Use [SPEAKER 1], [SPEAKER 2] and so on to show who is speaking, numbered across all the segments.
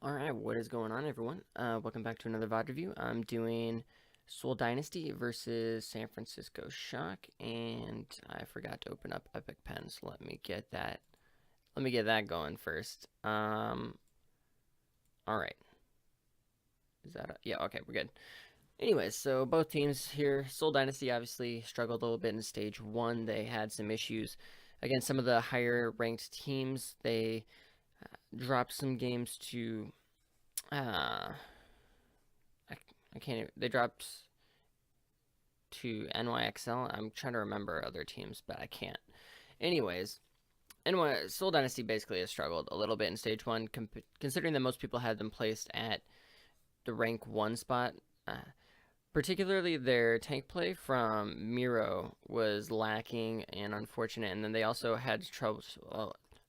[SPEAKER 1] Alright, what is going on, everyone? Welcome back to another VOD review. I'm doing Seoul Dynasty versus San Francisco Shock, and I forgot to open up Epic Pen, so let me get that going first. Alright. Is that yeah, okay, we're good. Anyways, so both teams here, Seoul Dynasty obviously struggled a little bit in stage 1. They had some issues against some of the higher ranked teams. They dropped some games to I can't even, they dropped to NYXL. I'm trying to remember other teams, but I can't. Anyways, Seoul Dynasty basically has struggled a little bit in stage 1, considering that most people had them placed at the rank 1 spot. Particularly their tank play from Miro was lacking and unfortunate, and then they also had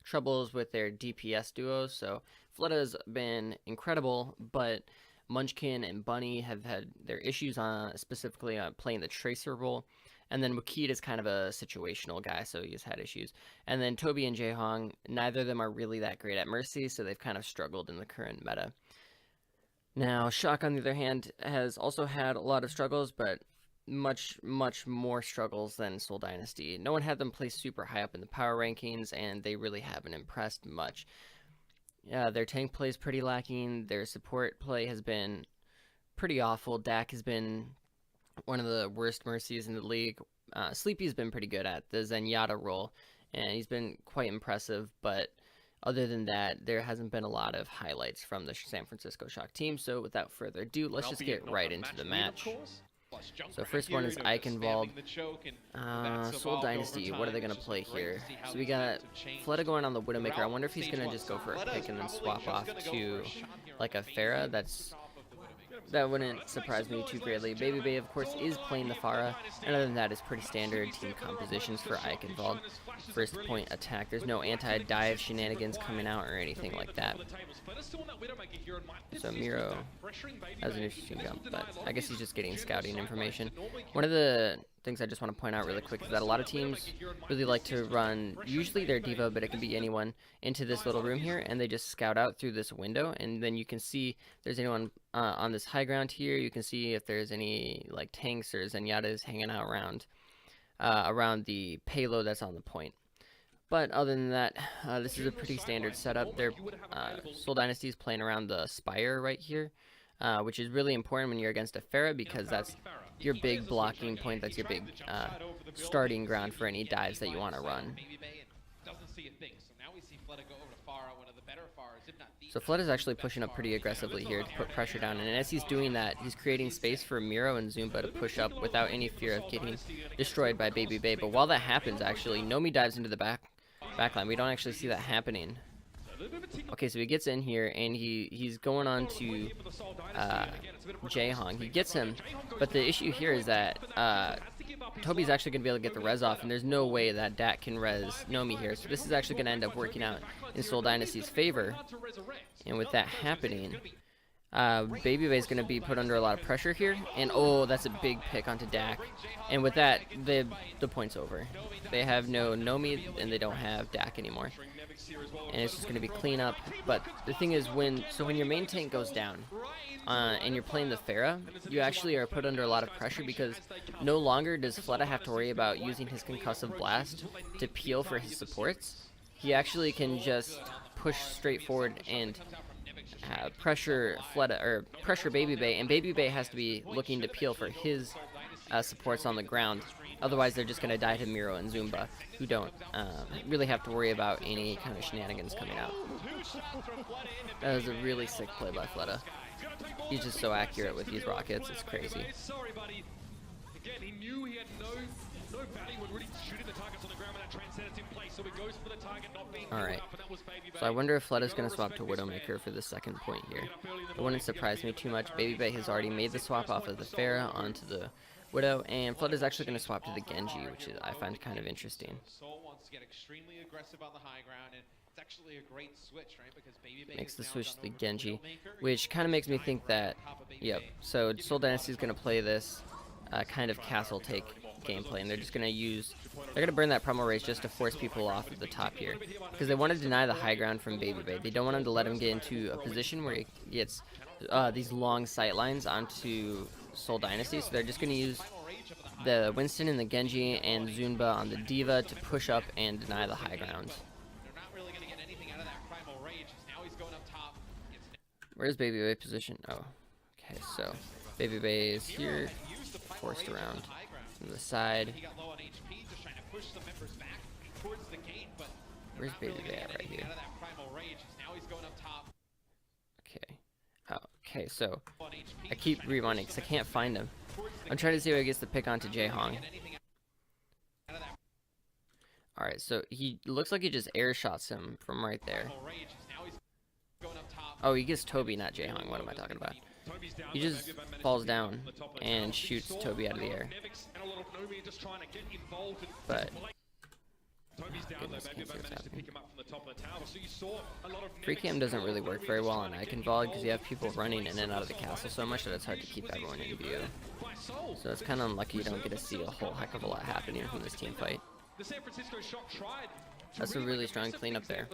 [SPEAKER 1] troubles with their DPS duos. So Fleta's been incredible, but Munchkin and Bunny have had their issues on specifically playing the Tracer role. And then Wakid is kind of a situational guy, so he's had issues. And then Toby and Jaehong, neither of them are really that great at Mercy, so they've kind of struggled in the current meta. Now, Shock, on the other hand, has also had a lot of struggles, but much more struggles than Seoul Dynasty. No one had them placed super high up in the power rankings, and they really haven't impressed much. Yeah, their tank play is pretty lacking. Their support play has been pretty awful. Dak has been one of the worst Mercies in the league. Sleepy's been pretty good at the Zenyatta role, and he's been quite impressive, but other than that, there hasn't been a lot of highlights from the San Francisco Shock team. So without further ado, let's just get right into the match. So first one is Eichenwald. Seoul Dynasty, what are they going to play here? So we got Fleta going on the Widowmaker. I wonder if he's going to just go for a pick and then swap off to like a Pharah. That wouldn't surprise me too greatly. Baby Bay, of course, is playing the Pharah, and other than that, it's pretty standard team compositions for Eichenwald. First point attack. There's no anti-dive shenanigans coming out or anything like that. So Miro has an interesting jump, but I guess he's just getting scouting information. One of the things I just want to point out really quick is that a lot of teams really like to run, usually their diva, but it can be anyone, into this little room here, and they just scout out through this window, and then you can see if there's anyone on this high ground here. You can see if there's any like tanks or Zenyatas hanging out around the payload that's on the point. But other than that, this is a pretty standard setup. Their Seoul Dynasty is playing around the Spire right here, which is really important when you're against a Pharah, because that's your big blocking point. That's your big starting ground for any dives that you want to run. So Flood is actually pushing up pretty aggressively here to put pressure down, and as he's doing that, he's creating space for Miro and Zumba to push up without any fear of getting destroyed by Baby Bay. But while that happens, actually, Nomi dives into the backline. We don't actually see that happening. Okay, so he gets in here, and he's going on to Jaehong. He gets him, but the issue here is that Toby's actually going to be able to get the res off, and there's no way that Dak can res Nomi here. So this is actually going to end up working out in Seoul Dynasty's favor. And with that happening, Baby Bay is going to be put under a lot of pressure here. And oh, that's a big pick onto Dak. And with that, the point's over. They have no Nomi, and they don't have Dak anymore. And it's just going to be cleanup. But the thing is, when your main tank goes down, and you're playing the Pharah, you actually are put under a lot of pressure, because no longer does Fleta have to worry about using his concussive blast to peel for his supports. He actually can just push straight forward and pressure Fleta, or pressure Baby Bay, and Baby Bay has to be looking to peel for his supports on the ground. Otherwise, they're just going to die to Miro and Zumba, who don't really have to worry about any kind of shenanigans coming out. That was a really sick play by Fleta. He's just so accurate with these rockets, it's crazy. Alright, so I wonder if Fleta's going to swap to Widowmaker for the second point here. It wouldn't surprise me too much. Baby Bay has already made the swap off of the Pharah onto the Widow, and Fleta's actually going to swap to the Genji, which I find kind of interesting. Makes the switch to the Genji, which kind of makes me think that, yep, so Seoul Dynasty is going to play this kind of castle take gameplay, and they're just gonna burn that Primal Rage just to force people off at the top here, because they want to deny the high ground from Baby Bay. They don't want him to let him get into a position where he gets these long sight lines onto Soul Dynasty, so they're just gonna use the Winston and the Genji and Zunba on the Diva to push up and deny the high ground. Where's Baby Bay position? Oh, okay, so Baby Bay is here, forced around from the side. Where's Baby Bay at right here? Okay. Oh, okay, so I keep rewinding because I can't find him. I'm trying to see if he gets the pick onto Jaehong. Alright, so he looks like he just air shots him from right there. Oh, he gets Toby, not Jaehong. What am I talking about? He just falls down and shoots Toby out of the air. But goodness, can't see what's happening. Free cam doesn't really work very well on Iconvod because you have people running in and out of the castle so much that it's hard to keep everyone in view. So it's kind of unlucky you don't get to see a whole heck of a lot happening from this team fight. That's a really strong cleanup there.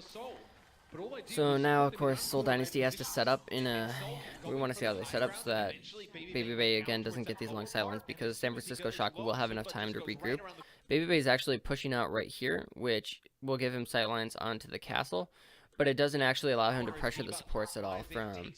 [SPEAKER 1] So now, of course, Soul Dynasty has to set up in a... We want to see how they set up so that Baby Bay, again, doesn't get these long sidelines, because San Francisco Shock will have enough time to regroup. Baby Bay is actually pushing out right here, which will give him sightlines onto the castle, but it doesn't actually allow him to pressure the supports at all from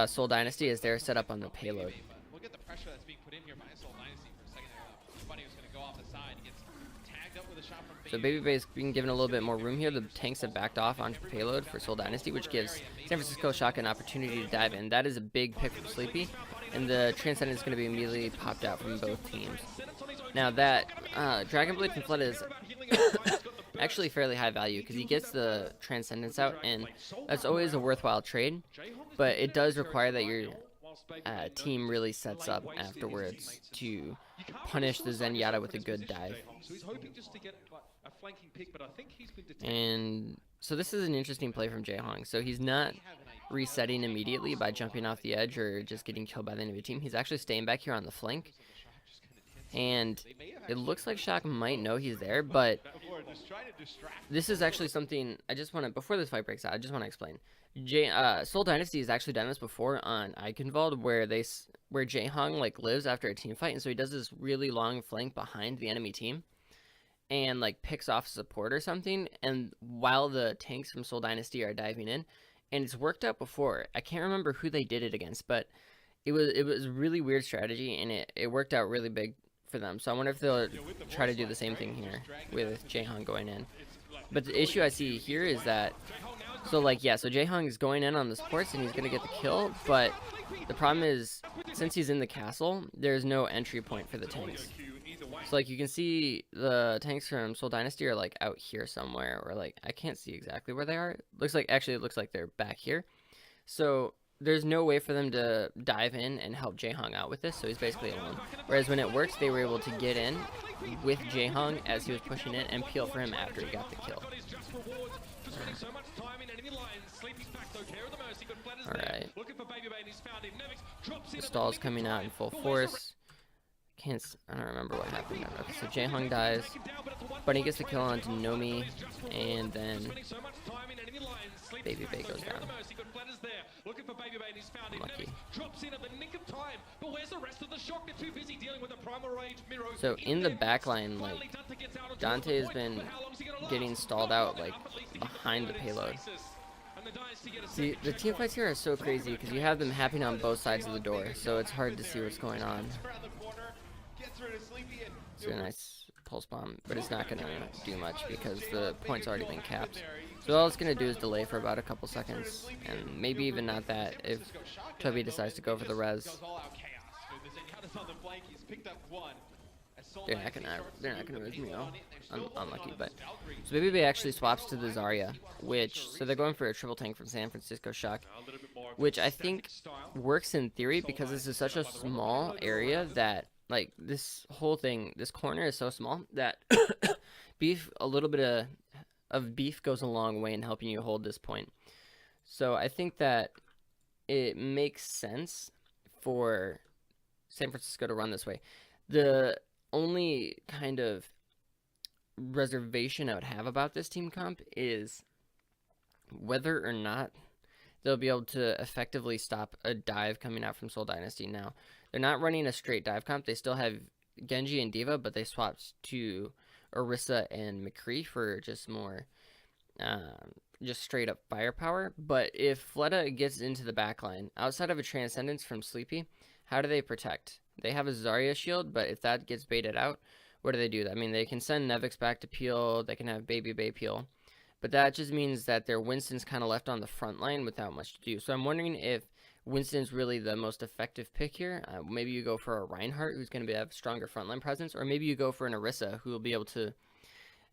[SPEAKER 1] Soul Dynasty as they're set up on the payload.
[SPEAKER 2] Look at the pressure that's being put in here by Soul Dynasty for a second there. Bunny was going to go off the side. He gets tagged up with a shot from
[SPEAKER 1] So Baby Bay is being given a little bit more room here. The tanks have backed off onto the payload for Soul Dynasty, which gives San Francisco Shock an opportunity to dive in. That is a big pick from Sleepy, and the Transcendence is going to be immediately popped out from both teams. Now that Dragon Blade from Flood is actually fairly high value because he gets the Transcendence out, and that's always a worthwhile trade, but it does require that your team really sets up afterwards to punish the Zenyatta with a good dive. And so this is an interesting play from Jaehong. So he's not resetting immediately by jumping off the edge or just getting killed by the enemy team. He's actually staying back here on the flank. And it looks like Shock might know he's there, but this is actually something I just want to, before this fight breaks out, I just want to explain. Soul Dynasty has actually done this before on Iconvald, where Jaehong like lives after a team fight, and so he does this really long flank behind the enemy team and like picks off support or something, and while the tanks from Soul Dynasty are diving in, and it's worked out before. I can't remember who they did it against, but it was a really weird strategy, and it worked out really big for them. So I wonder if they'll try to do the same thing here with Jaehong going in. But the issue I see here is that, so Jaehong is going in on the supports and he's going to get the kill, but the problem is, since he's in the castle, there's no entry point for the tanks. So like you can see the tanks from Soul Dynasty are like out here somewhere, or like I can't see exactly where they are. It looks like they're back here. So there's no way for them to dive in and help Jaehong out with this, so he's basically alone. Whereas when it worked, they were able to get in with Jaehong as he was pushing in and peel for him after he got the kill. Alright. The stall's coming out in full force. I don't remember what happened. Okay, so Jaehong dies. Bunny gets the kill onto Nomi, and then Baby Bay goes down. Unlucky. So in the backline, like Dante has been getting stalled out like behind the payload. See, the team fights here are so crazy because you have them happening on both sides of the door, so it's hard to see what's going on. It's a nice pulse bomb, but it's not going to do much because the point's already been capped. So all it's going to do is delay for about a couple seconds, and maybe even not that if Toby decides to go for the res. They're not gonna res me though. Unlucky, but so Baby Bay actually swaps to the Zarya, so they're going for a triple tank from San Francisco Shock, which I think works in theory because this is such a small area that like this whole thing, this corner is so small that a little bit of beef goes a long way in helping you hold this point. So I think that it makes sense for San Francisco to run this way. The only kind of reservation I would have about this team comp is whether or not they'll be able to effectively stop a dive coming out from Seoul Dynasty. Now, they're not running a straight dive comp. They still have Genji and Diva, but they swapped to Orisa and McCree for just more, just straight up firepower. But if Fleta gets into the backline, outside of a Transcendence from Sleepy, how do they protect? They have a Zarya shield, but if that gets baited out, what do they do? I mean, they can send Nevix back to peel. They can have Baby Bay peel. But that just means that their Winston's kind of left on the front line without much to do. So I'm wondering if Winston's really the most effective pick here. Maybe you go for a Reinhardt, who's going to have stronger frontline presence, or maybe you go for an Orisa, who will be able to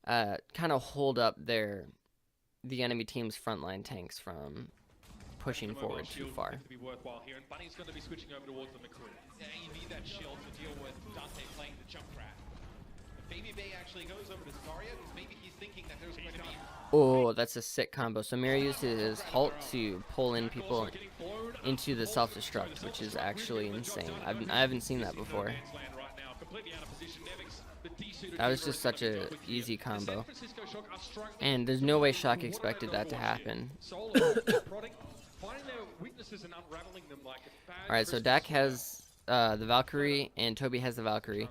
[SPEAKER 1] kind of hold up the enemy team's frontline tanks from pushing forward too far.
[SPEAKER 3] To be worthwhile here, and Bunny's going to be switching over towards the McCree.
[SPEAKER 2] Yeah, you need that shield to deal with Dante playing the jump grab. If Baby Bay actually goes over to Zarya, because maybe he's thinking that there's going to be...
[SPEAKER 1] Oh, that's a sick combo. So Mira used his halt to pull in people into the self-destruct, which is actually insane. I haven't seen that before. That was just such a easy combo. And there's no way Shock expected that to happen. Alright, so Dak has the Valkyrie, and Toby has the Valkyrie.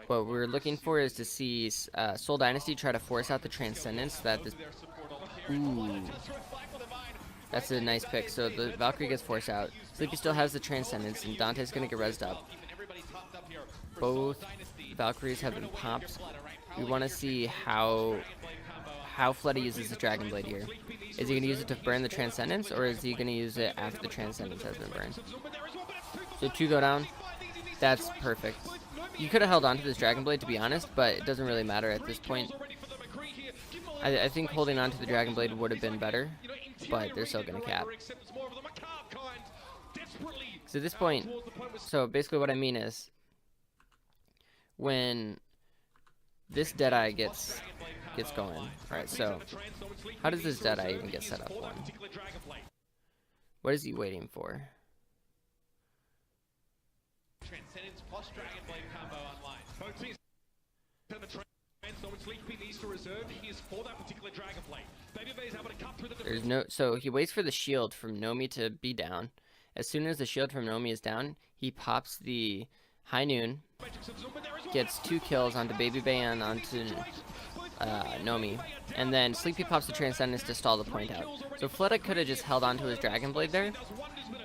[SPEAKER 1] What we're looking for is to see Seoul Dynasty try to force out the Transcendence that this... Ooh. That's a nice pick. So the Valkyrie gets forced out. Sleepy still has the Transcendence, and Dante's going to get rezzed up. Both Valkyries have been popped. We want to see how Fleta uses the Dragon Blade here. Is he going to use it to burn the Transcendence, or is he going to use it after the Transcendence has been burned? So 2 go down. That's perfect. You could have held on to this Dragon Blade, to be honest, but it doesn't really matter at this point. I think holding on to the Dragon Blade would have been better, but they're still going to cap. So at this point, so basically what I mean is, when this Deadeye gets going, alright, so how does this Deadeye even get set up? One, what is he waiting for?
[SPEAKER 2] Transcendence plus Dragon Blade combo online.
[SPEAKER 3] Both teams and the Transcendence Sleepy needs to reserve his for that particular Dragon Blade. Baby Bay's able to cut through the...
[SPEAKER 1] There's no, so he waits for the shield from Nomi to be down. As soon as the shield from Nomi is down, he pops the High Noon, gets 2 kills onto Baby Bay and onto Nomi, and then Sleepy pops the Transcendence to stall the point out. So Fleta could have just held onto his Dragon Blade there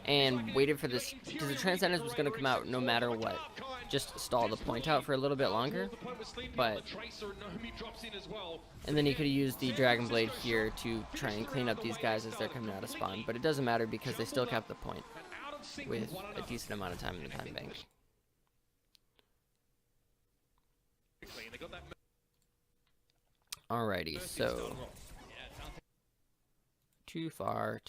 [SPEAKER 1] and waited for this, because the Transcendence was going to come out no matter what. Just stall the point out for a little bit longer, but... And then he could have used the Dragon Blade here to try and clean up these guys as they're coming out of spawn, but it doesn't matter because they still kept the point with a decent amount of time in the time bank. Alrighty, so... Too far.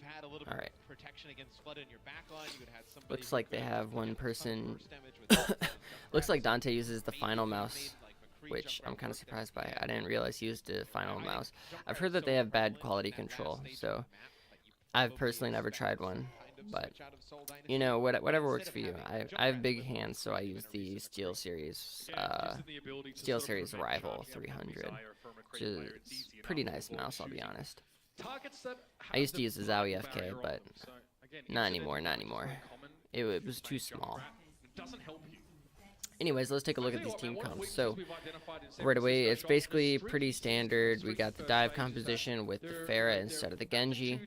[SPEAKER 2] Had a little
[SPEAKER 1] All right.
[SPEAKER 2] protection against flood in your back line. You would have somebody
[SPEAKER 1] Looks like they have one person. Looks like Dante uses the final mouse, which I'm kind of surprised by. I didn't realize he used the final mouse. I've heard that they have bad quality control, so I've personally never tried one. But you know, whatever works for you. I have big hands, so I use the Steel Series Rival 300, which is pretty nice mouse, I'll be honest. I used to use the Zowie FK, but not anymore. It was too small. Anyways, let's take a look at these team comps. So, right away, it's basically pretty standard. We got the dive composition with the Pharah instead of the Genji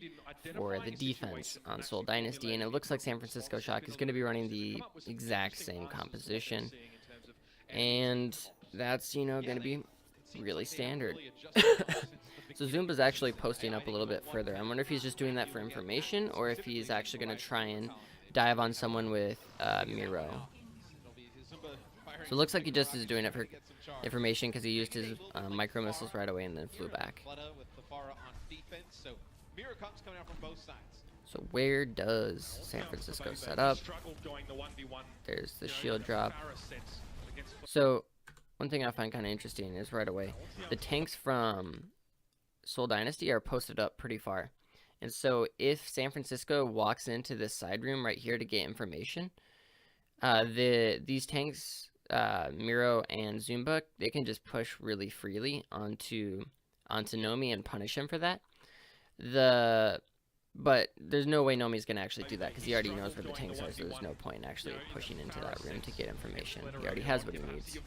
[SPEAKER 1] for the defense on Seoul Dynasty, and it looks like San Francisco Shock is going to be running the exact same composition. And that's, you know, going to be really standard. So Zumba's actually posting up a little bit further. I wonder if he's just doing that for information, or if he's actually going to try and dive on someone with Miro. So it looks like he just is doing it for information because he used his micro missiles right away and then flew back. So where does San Francisco set up? There's the shield drop. So one thing I find kind of interesting is right away, the tanks from Seoul Dynasty are posted up pretty far. And so if San Francisco walks into this side room right here to get information, these tanks, Miro and Zumba, they can just push really freely onto Nomi and punish him for that. But there's no way Nomi's going to actually do that because he already knows where the tanks are, so there's no point in actually pushing into that room to get information. He already has what he needs.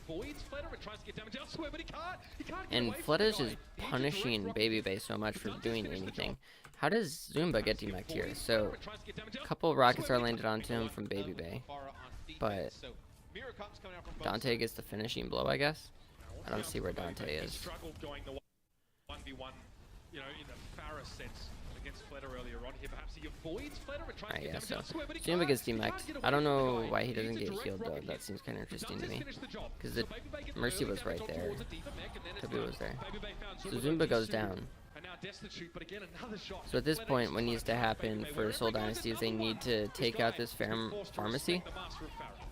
[SPEAKER 1] And Fleta's just punishing Baby so much for doing anything. How does Zumba get demeched here? So, a couple rockets are landed onto him from Baby, but Dante gets the finishing blow, I guess? I don't see where Dante is.
[SPEAKER 3] You know, in the Farah sense against Fleta earlier on here, perhaps he avoids Fleta and tries to get
[SPEAKER 1] so
[SPEAKER 3] damage.
[SPEAKER 1] Zumba gets demeched. I don't know why he doesn't get healed though. That seems kind of interesting to me. Because the Mercy was right there. Toby was there. So Zumba goes down. So at this point, what needs to happen for Seoul Dynasty is they need to take out this pharmacy.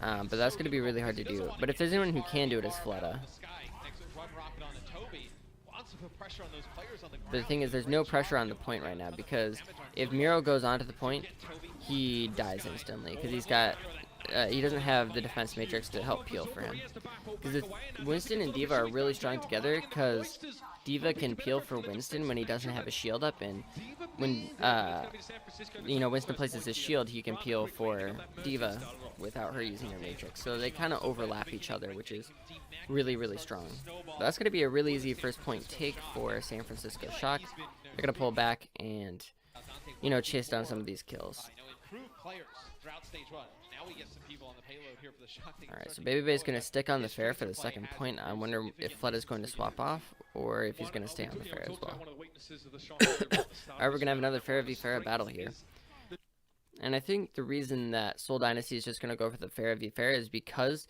[SPEAKER 1] But that's going to be really hard to do. But if there's anyone who can do it, it's Fleta. But the thing is, there's no pressure on the point right now because if Miro goes onto the point, he dies instantly because he's got he doesn't have the defense matrix to help peel for him. Because Winston and D.Va are really strong together because D.Va can peel for Winston when he doesn't have a shield up, and when Winston places his shield, he can peel for D.Va without her using her matrix. So they kind of overlap each other, which is really, really strong. But that's going to be a really easy first point take for San Francisco Shock. They're going to pull back and, chase down some of these kills. Alright, so Baby is going to stick on the fair for the second point. I wonder if Flood is going to swap off or if he's going to stay on the fair as well. Alright, we're going to have another Fair v Fair battle here. And I think the reason that Seoul Dynasty is just going to go for the Fair v Fair is because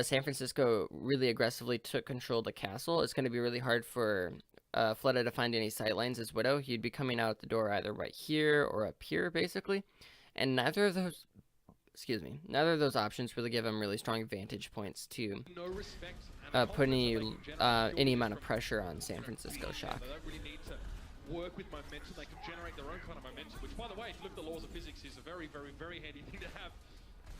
[SPEAKER 1] San Francisco really aggressively took control of the castle. It's going to be really hard for Fleta to find any sightlines as Widow. He'd be coming out the door either right here or up here, basically. And neither of those options really give him really strong vantage points to put any amount of pressure on San Francisco Shock.
[SPEAKER 3] Work with momentum, they can generate their own kind of momentum, which, by the way, if you look at the laws of physics, is a very, very, very handy thing to have.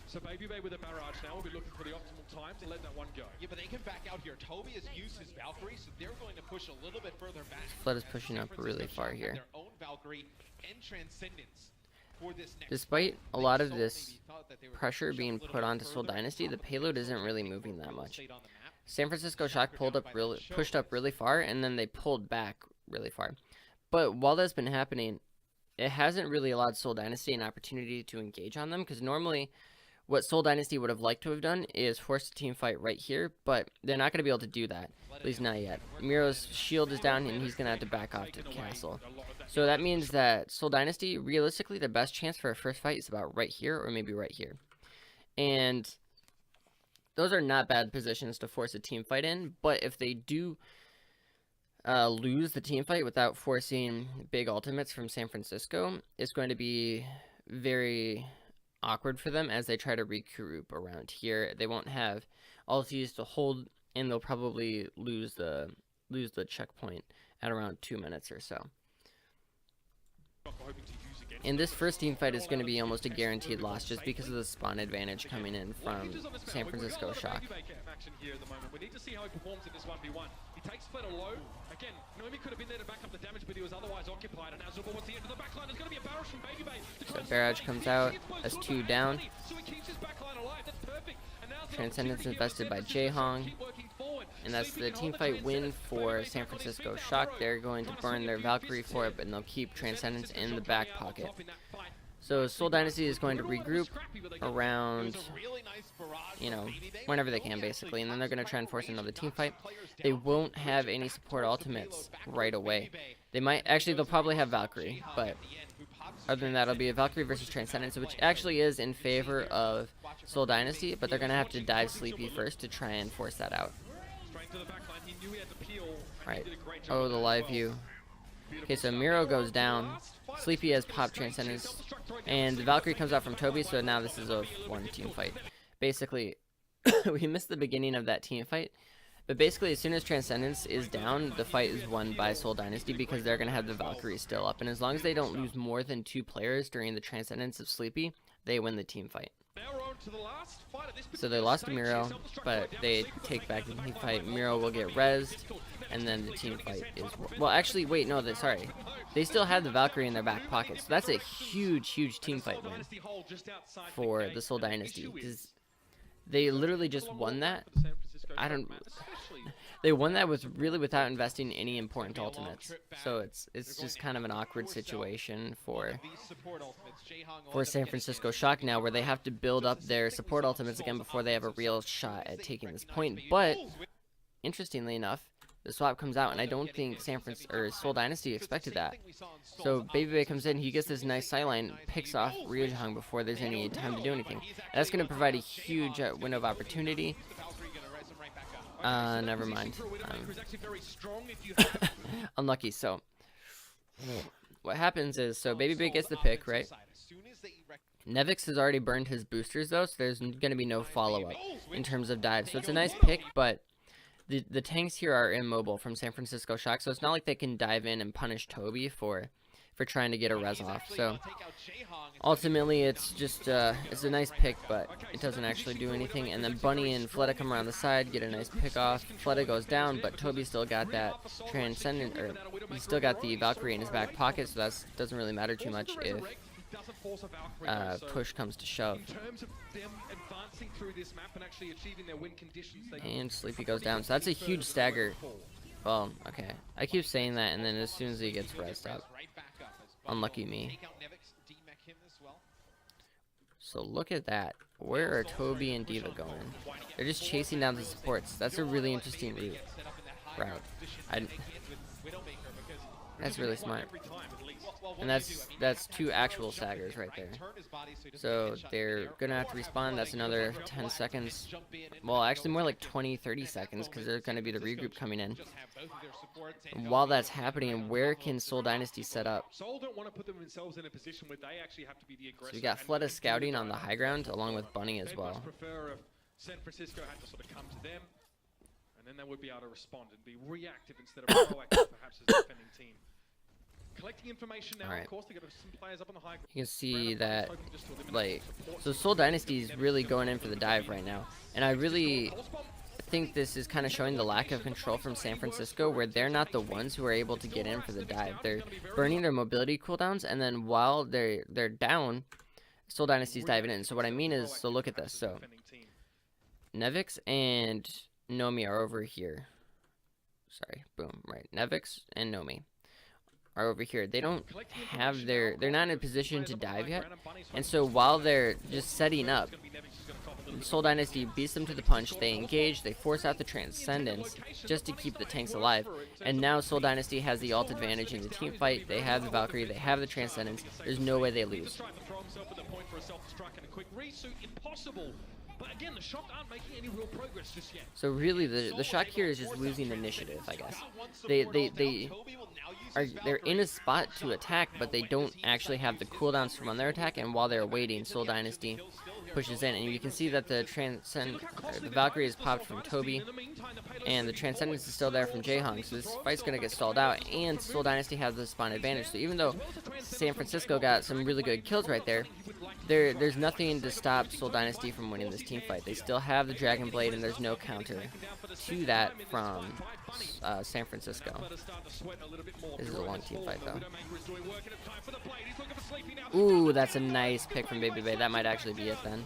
[SPEAKER 3] So Baby with a barrage now will be looking for the optimal time to let that one go.
[SPEAKER 2] Yeah, but they can back out here. Toby has used his Valkyrie, so they're going to push a little bit further back.
[SPEAKER 1] Flood is pushing up really far here.
[SPEAKER 2] Their own Valkyrie and Transcendence for this next
[SPEAKER 1] Despite a lot of this pressure being put onto Seoul Dynasty, the payload isn't really moving that much. San Francisco Shock pushed up really far, and then they pulled back really far. But while that's been happening, it hasn't really allowed Seoul Dynasty an opportunity to engage on them, because normally what Seoul Dynasty would have liked to have done is force a team fight right here, but they're not going to be able to do that, at least not yet. Miro's shield is down, and he's going to have to back off to the castle. So that means that Seoul Dynasty, realistically, the best chance for a first fight is about right here or maybe right here. And those are not bad positions to force a team fight in, but if they do lose the team fight without forcing big ultimates from San Francisco, it's going to be very awkward for them as they try to regroup around here. They won't have ultis to hold, and they'll probably lose the checkpoint at around 2 minutes or so. And this first team fight is going to be almost a guaranteed loss just because of the spawn advantage coming in from San Francisco Shock.
[SPEAKER 3] We need to see how he performs in this 1v1. He takes Fleta low. Again, Nomi could have been there to back up the damage, but he was otherwise occupied. And Azul wants the end of the backline. There's going to be a barrage from Baby.
[SPEAKER 1] So barrage comes out. That's 2 down.
[SPEAKER 3] So he keeps his backline alive. That's perfect.
[SPEAKER 1] Transcendence invested by Jaehong. And that's the teamfight win for San Francisco Shock. They're going to burn their Valkyrie for it, but they'll keep Transcendence in the back pocket. So Seoul Dynasty is going to regroup around, whenever they can, basically. And then they're going to try and force another team fight. They won't have any support ultimates right away. They'll probably have Valkyrie, but other than that, it'll be a Valkyrie versus Transcendence, which actually is in favor of Seoul Dynasty, but they're going to have to dive Sleepy first to try and force that out. Right. Oh, the live view. Okay, so Miro goes down. Sleepy has popped Transcendence, and the Valkyrie comes out from Toby, so now this is a one team fight. Basically, we missed the beginning of that team fight, But basically, as soon as Transcendence is down, the fight is won by Seoul Dynasty because they're going to have the Valkyrie still up. And as long as they don't lose more than 2 players during the Transcendence of Sleepy, they win the team fight. So they lost to Miro, but they take back the team fight. Miro will get rezzed, and then the team fight is... Well, actually, wait, no, sorry. They still have the Valkyrie in their back pocket, so that's a huge, huge team fight win for the Seoul Dynasty. Because they literally just won that. They won that without investing any important ultimates. So it's just kind of an awkward situation for San Francisco Shock now, where they have to build up their support ultimates again before they have a real shot at taking this point. But interestingly enough, the swap comes out, and I don't think Seoul Dynasty expected that. So Baby comes in, he gets this nice sideline, picks off Ryujang before there's any time to do anything. And that's going to provide a huge window of opportunity. Never mind. Unlucky. So what happens is, so Baby gets the pick, right? Nevix has already burned his boosters though, so there's going to be no follow-up in terms of dive. So it's a nice pick, but the tanks here are immobile from San Francisco Shock, so it's not like they can dive in and punish Toby for trying to get a res off. So ultimately it's just it's a nice pick, but it doesn't actually do anything. And then Bunny and Fleta come around the side, get a nice pick off. Fleta goes down, but Toby still got that Transcendent, or he still got the Valkyrie in his back pocket, so that doesn't really matter too much if push comes to shove. And Sleepy goes down, so that's a huge stagger. Well, okay, I keep saying that, and then as soon as he gets rezzed up, unlucky me. So look at that. Where are Toby and Diva going? They're just chasing down the supports. That's a really interesting route. That's really smart. And that's 2 actual saggers right there. So they're gonna have to respawn. That's another 10 seconds. Well, actually more like 20-30 seconds, because there's gonna be the regroup coming in. And while that's happening, where can Seoul Dynasty set up? So we got Fleta scouting on the high ground along with Bunny as well.
[SPEAKER 3] San Francisco had to sort of come to them, and then they would be able to respond and be reactive instead of proactive, perhaps, as a defending team. Collecting information now, of course, they got some players up on the high ground.
[SPEAKER 1] You can see that, like, so Seoul Dynasty is really going in for the dive right now, and I really think this is kind of showing the lack of control from San Francisco, where they're not the ones who are able to get in for the dive. They're burning their mobility cooldowns, and then while they're down, Seoul Dynasty's diving in. So what I mean is, so look at this. So Nevix and Nomi are over here. Sorry, boom, right. Nevix and Nomi are over here. They don't have they're not in a position to dive yet. And so while they're just setting up, Seoul Dynasty beats them to the punch. They engage, they force out the Transcendence just to keep the tanks alive. And now Seoul Dynasty has the ult advantage in the team fight. They have the Valkyrie, they have the Transcendence. There's no way they lose. But again, the Shock aren't making any real progress just yet. So really, the Shock here is just losing initiative, I guess. They're in a spot to attack, but they don't actually have the cooldowns from on their attack. And while they're waiting, Seoul Dynasty pushes in, and you can see that the Valkyrie is popped from Toby, and the Transcendence is still there from Jaehong. So this fight's gonna get stalled out, and Seoul Dynasty has the spawn advantage. So even though San Francisco got some really good kills right there, there's nothing to stop Seoul Dynasty from winning this team fight. They still have the Dragon Blade, and there's no counter to that from San Francisco. This is a long team fight, though. Ooh, that's a nice pick from Baby Bay. That might actually be it then.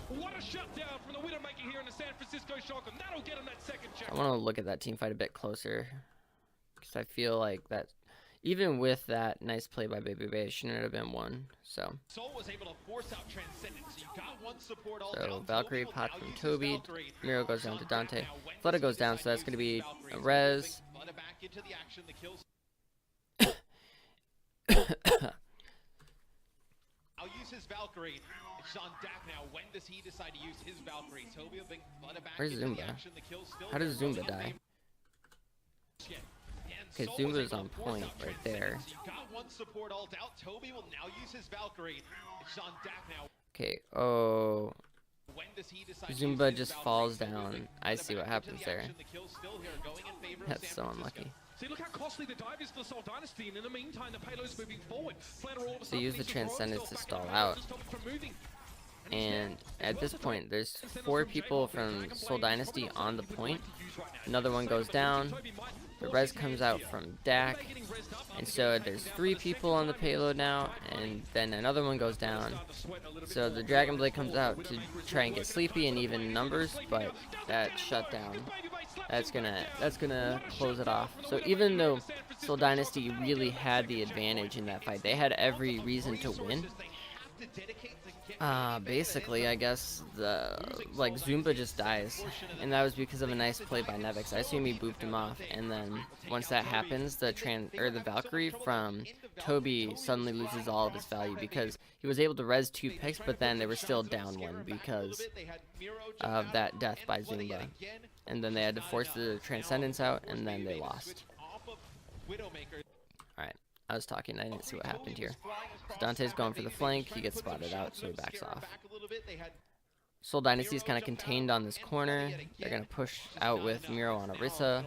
[SPEAKER 1] I want to look at that team fight a bit closer, because I feel like that, even with that nice play by Baby Bay, it shouldn't have been one. So Valkyrie popped from Toby. Miro goes down to Dante. Fleta goes down, so that's going to be a res.
[SPEAKER 2] I'll use his Valkyrie. It's on deck now. When does he decide to use his Valkyrie? Toby will bring Fleta back
[SPEAKER 1] Where's
[SPEAKER 2] into the
[SPEAKER 1] Zumba?
[SPEAKER 2] action. The kill's still
[SPEAKER 1] How does Zumba die? Okay, Zumba is on point right there.
[SPEAKER 2] Got one support ult out. Toby will now use his Valkyrie. It's on deck now.
[SPEAKER 1] Okay, oh, Zumba just falls down. I see what happens there. That's so unlucky.
[SPEAKER 3] See, look how costly the dive is for the Soul Dynasty, and in the meantime, the payload's moving forward.
[SPEAKER 1] So use the Transcendence to stall out. And at this point, there's 4 people from Soul Dynasty on the point. Another one goes down. The res comes out from Dak. And so there's 3 people on the payload now, and then another one goes down. So the Dragon Blade comes out to try and get sleepy and even numbers, but that shut down. That's gonna close it off. So even though Soul Dynasty really had the advantage in that fight, they had every reason to win. Basically, I guess Zumba just dies, and that was because of a nice play by Nevix. I assume he booped him off, and then once that happens, the Valkyrie from Toby suddenly loses all of its value because he was able to res 2 picks, but then they were still down 1 because of that death by Zumba, and then they had to force the Transcendence out, and then they lost. Alright, I was talking, I didn't see what happened here. So Dante's going for the flank, he gets spotted out, so he backs off. Soul Dynasty is kind of contained on this corner. They're going to push out with Miro on Orisa.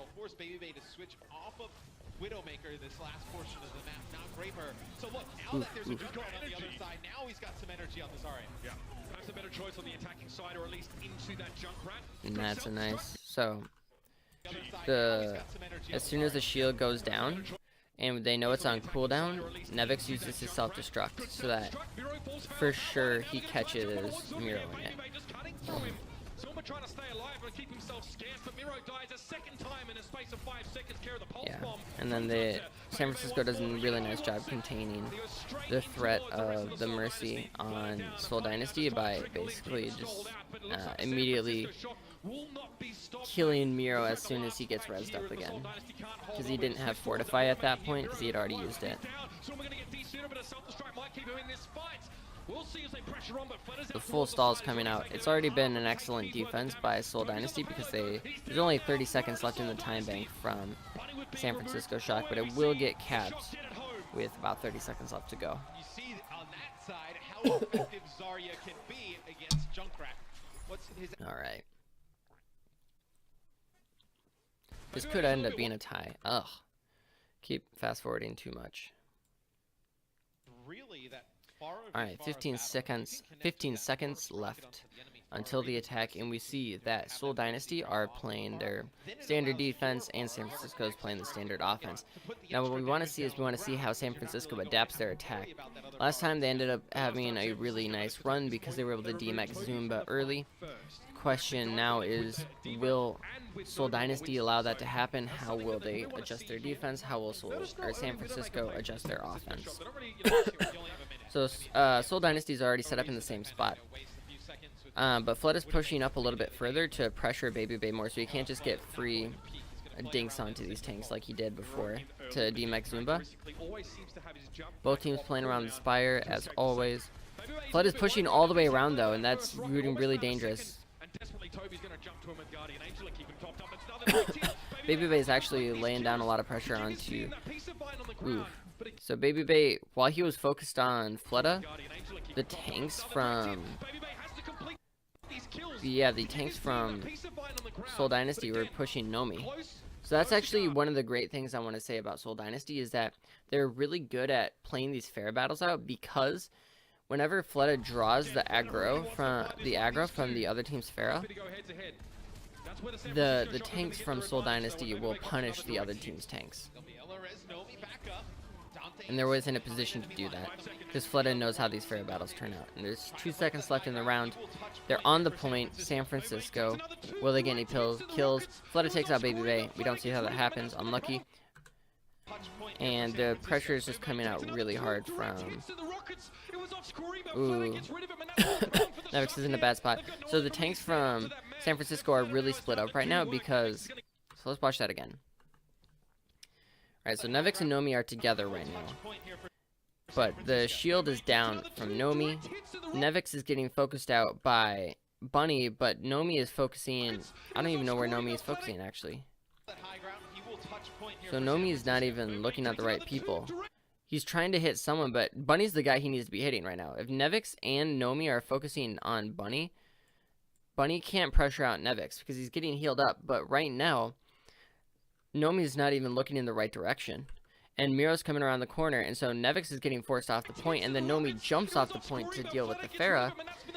[SPEAKER 1] And that's a nice. So, as soon as the shield goes down, and they know it's on cooldown, Nevix uses his self-destruct so that for sure he catches Miro in it. Yeah, and then San Francisco does a really nice job containing the threat of the Mercy on Soul Dynasty by basically just immediately killing Miro as soon as he gets rezzed up again, because he didn't have Fortify at that point because he had already used it. The full stall is coming out. It's already been an excellent defense by Soul Dynasty because there's only 30 seconds left in the time bank from San Francisco Shock, but it will get capped with about 30 seconds left to go.
[SPEAKER 2] You see on that side how effective Zarya can be against Junkrat.
[SPEAKER 1] Alright. This could end up being a tie. Ugh. Keep fast forwarding too much. Alright, 15 seconds left until the attack, and we see that Soul Dynasty are playing their standard defense and San Francisco is playing the standard offense. Now what we want to see is how San Francisco adapts their attack. Last time they ended up having a really nice run because they were able to DMX Zumba early. Question now is, will Soul Dynasty allow that to happen? How will they adjust their defense? How will San Francisco adjust their offense? So Soul Dynasty is already set up in the same spot. But Flood is pushing up a little bit further to pressure Baby Bay more, so he can't just get free dinks onto these tanks like he did before to DMX Zumba. Both teams playing around the Spire as always. Flood is pushing all the way around though, and that's really dangerous. Baby Bay is actually laying down a lot of pressure onto. Oof. So Baby Bay, while he was focused on Flutta, the tanks from Soul Dynasty were pushing Nomi. So that's actually one of the great things I want to say about Soul Dynasty is that they're really good at playing these fair battles out, because whenever Flutta draws the aggro from the other team's Pharah, the tanks from Soul Dynasty will punish the other team's tanks. And they're always in a position to do that, because Flutta knows how these fair battles turn out. And there's 2 seconds left in the round. They're on the point, San Francisco. Will they get any kills? Flutta takes out Baby Bay. We don't see how that happens. Unlucky. And the pressure is just coming out really hard from... Ooh. Nevix is in a bad spot. So the tanks from San Francisco are really split up right now because... So let's watch that again. Alright, so Nevix and Nomi are together right now. But the shield is down from Nomi. Nevix is getting focused out by Bunny, but Nomi is focusing... I don't even know where Nomi is focusing, actually. So Nomi is not even looking at the right people. He's trying to hit someone, but Bunny's the guy he needs to be hitting right now. If Nevix and Nomi are focusing on Bunny, Bunny can't pressure out Nevix because he's getting healed up. But right now, Nomi's not even looking in the right direction. And Miro's coming around the corner, and so Nevix is getting forced off the point, and then Nomi jumps off the point to deal with the Pharah.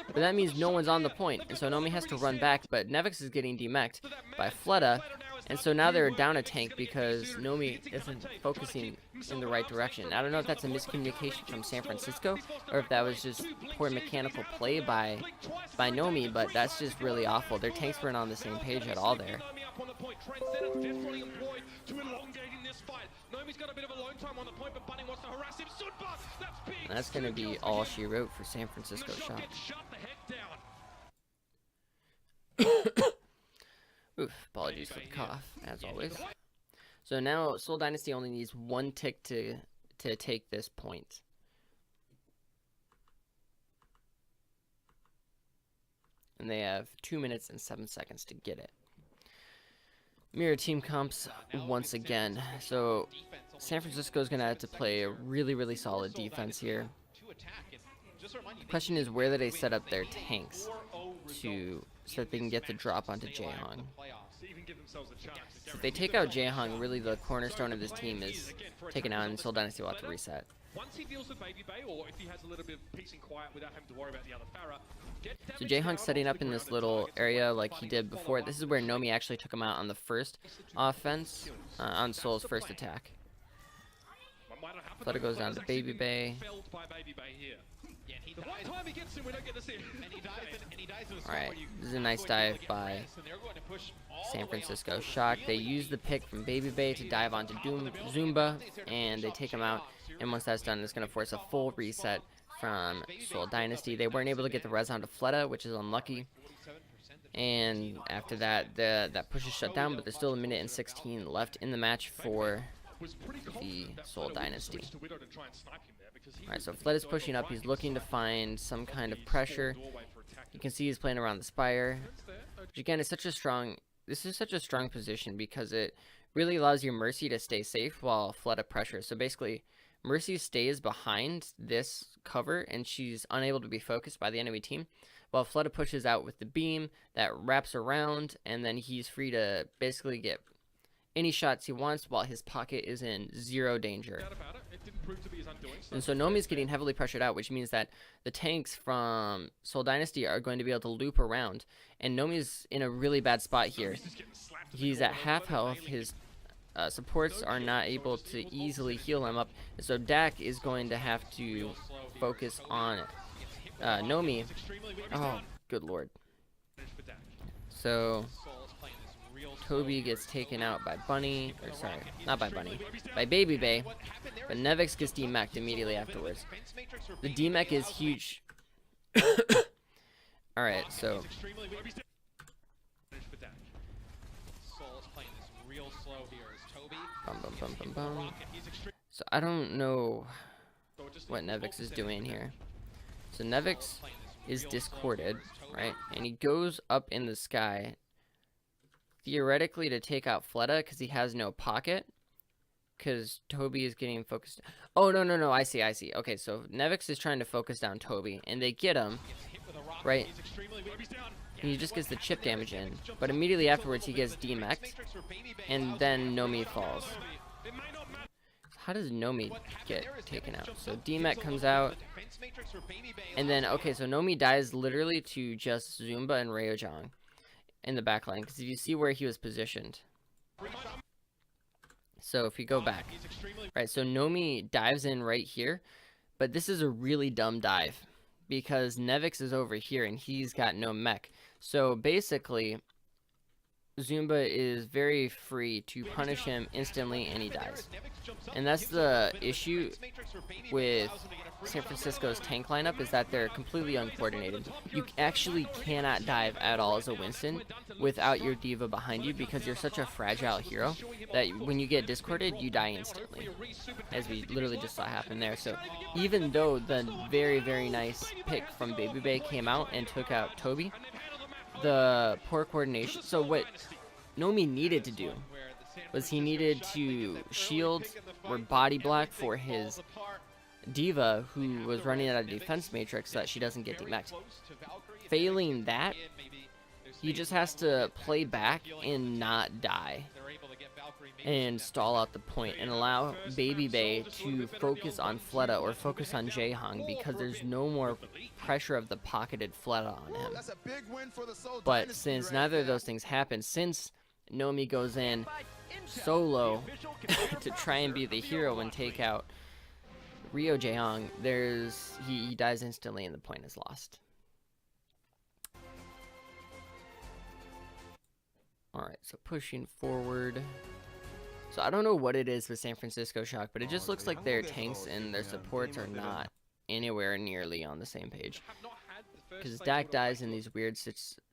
[SPEAKER 1] But that means no one's on the point, and so Nomi has to run back, but Nevix is getting demeched by Fleta. And so now they're down a tank because Nomi isn't focusing in the right direction. I don't know if that's a miscommunication from San Francisco or if that was just poor mechanical play by Nomi, but that's just really awful. Their tanks weren't on the same page at all there. And that's going to be all she wrote for San Francisco shot. Oof, apologies for the cough, as always. So now Seoul Dynasty only needs one tick to take this point. And they have 2 minutes and 7 seconds to get it. Mirror team comps once again. So San Francisco is going to have to play a really, really solid defense here. The question is, where do they set up their tanks so that they can get the drop onto Jaehong? So if they take out Jaehong, really the cornerstone of this team is taken out, and Seoul Dynasty will have to reset.
[SPEAKER 3] Once he deals with Baby Bay, or if he has a little bit of peace and quiet without having to worry about the other Pharah.
[SPEAKER 1] So Jaehong's setting up in this little area like he did before. This is where Nomi actually took him out on the first offense, on Seoul's first attack. Fleta goes down to Baby Bay. Alright, this is a nice dive by San Francisco. Shock. They use the pick from Baby Bay to dive onto Zumba, and they take him out. And once that's done, it's going to force a full reset from Seoul Dynasty. They weren't able to get the res onto Fleta, which is unlucky. And after that, that push is shut down, but there's still 1:16 left in the match for the Seoul Dynasty. Alright, so Fleta's pushing up. He's looking to find some kind of pressure. You can see he's playing around the Spire. Which again is such a strong... This is such a strong position because it really allows your Mercy to stay safe while Fleta pressures. So basically, Mercy stays behind this cover and she's unable to be focused by the enemy team, while Fleta pushes out with the beam that wraps around, and then he's free to basically get any shots he wants while his pocket is in zero danger. And so Nomi's getting heavily pressured out, which means that the tanks from Seoul Dynasty are going to be able to loop around, and Nomi's in a really bad spot here. He's at half health. His supports are not able to easily heal him up, and so Dak is going to have to focus on Nomi. Oh, good lord. So Toby gets taken out by Bunny, or sorry, not by Bunny, by Baby Bay, but Nevix gets demeched immediately afterwards. The demech is huge. Alright, so so I don't know what Nevix is doing here. So Nevix is discorded, right? And he goes up in the sky, theoretically to take out Fleta because he has no pocket, because Toby is getting focused. Oh, no, I see. Okay, so Nevix is trying to focus down Toby, and they get him, right? And he just gets the chip damage in, but immediately afterwards he gets demeched, and then Nomi falls. How does Nomi get taken out? So demech comes out, and then, okay, so Nomi dies literally to just Zumba and Ryojong in the backline, because if you see where he was positioned. So if you go back, right, so Nomi dives in right here, but this is a really dumb dive because Nevix is over here and he's got no mech. So basically, Zumba is very free to punish him instantly and he dies. And that's the issue with San Francisco's tank lineup, is that they're completely uncoordinated. You actually cannot dive at all as a Winston without your diva behind you, because you're such a fragile hero that when you get discorded, you die instantly, as we literally just saw happen there. So even though the very, very nice pick from Baby Bay came out and took out Toby, the poor coordination. So what Nomi needed to do was he needed to shield or body block for his diva, who was running out of defense matrix, so that she doesn't get demeched. Failing that, He just has to play back and not die and stall out the point and allow Baby Bay to focus on Fleta or focus on Jaehong, because there's no more pressure of the pocketed Fleta on him. But since neither of those things happen, since Nomi goes in solo to try and be the hero and take out Rio Jaehong, he dies instantly and the point is lost. Alright, so pushing forward. So I don't know what it is with San Francisco Shock, but it just looks like their tanks and their supports are not anywhere nearly on the same page. Because Dak dies in these weird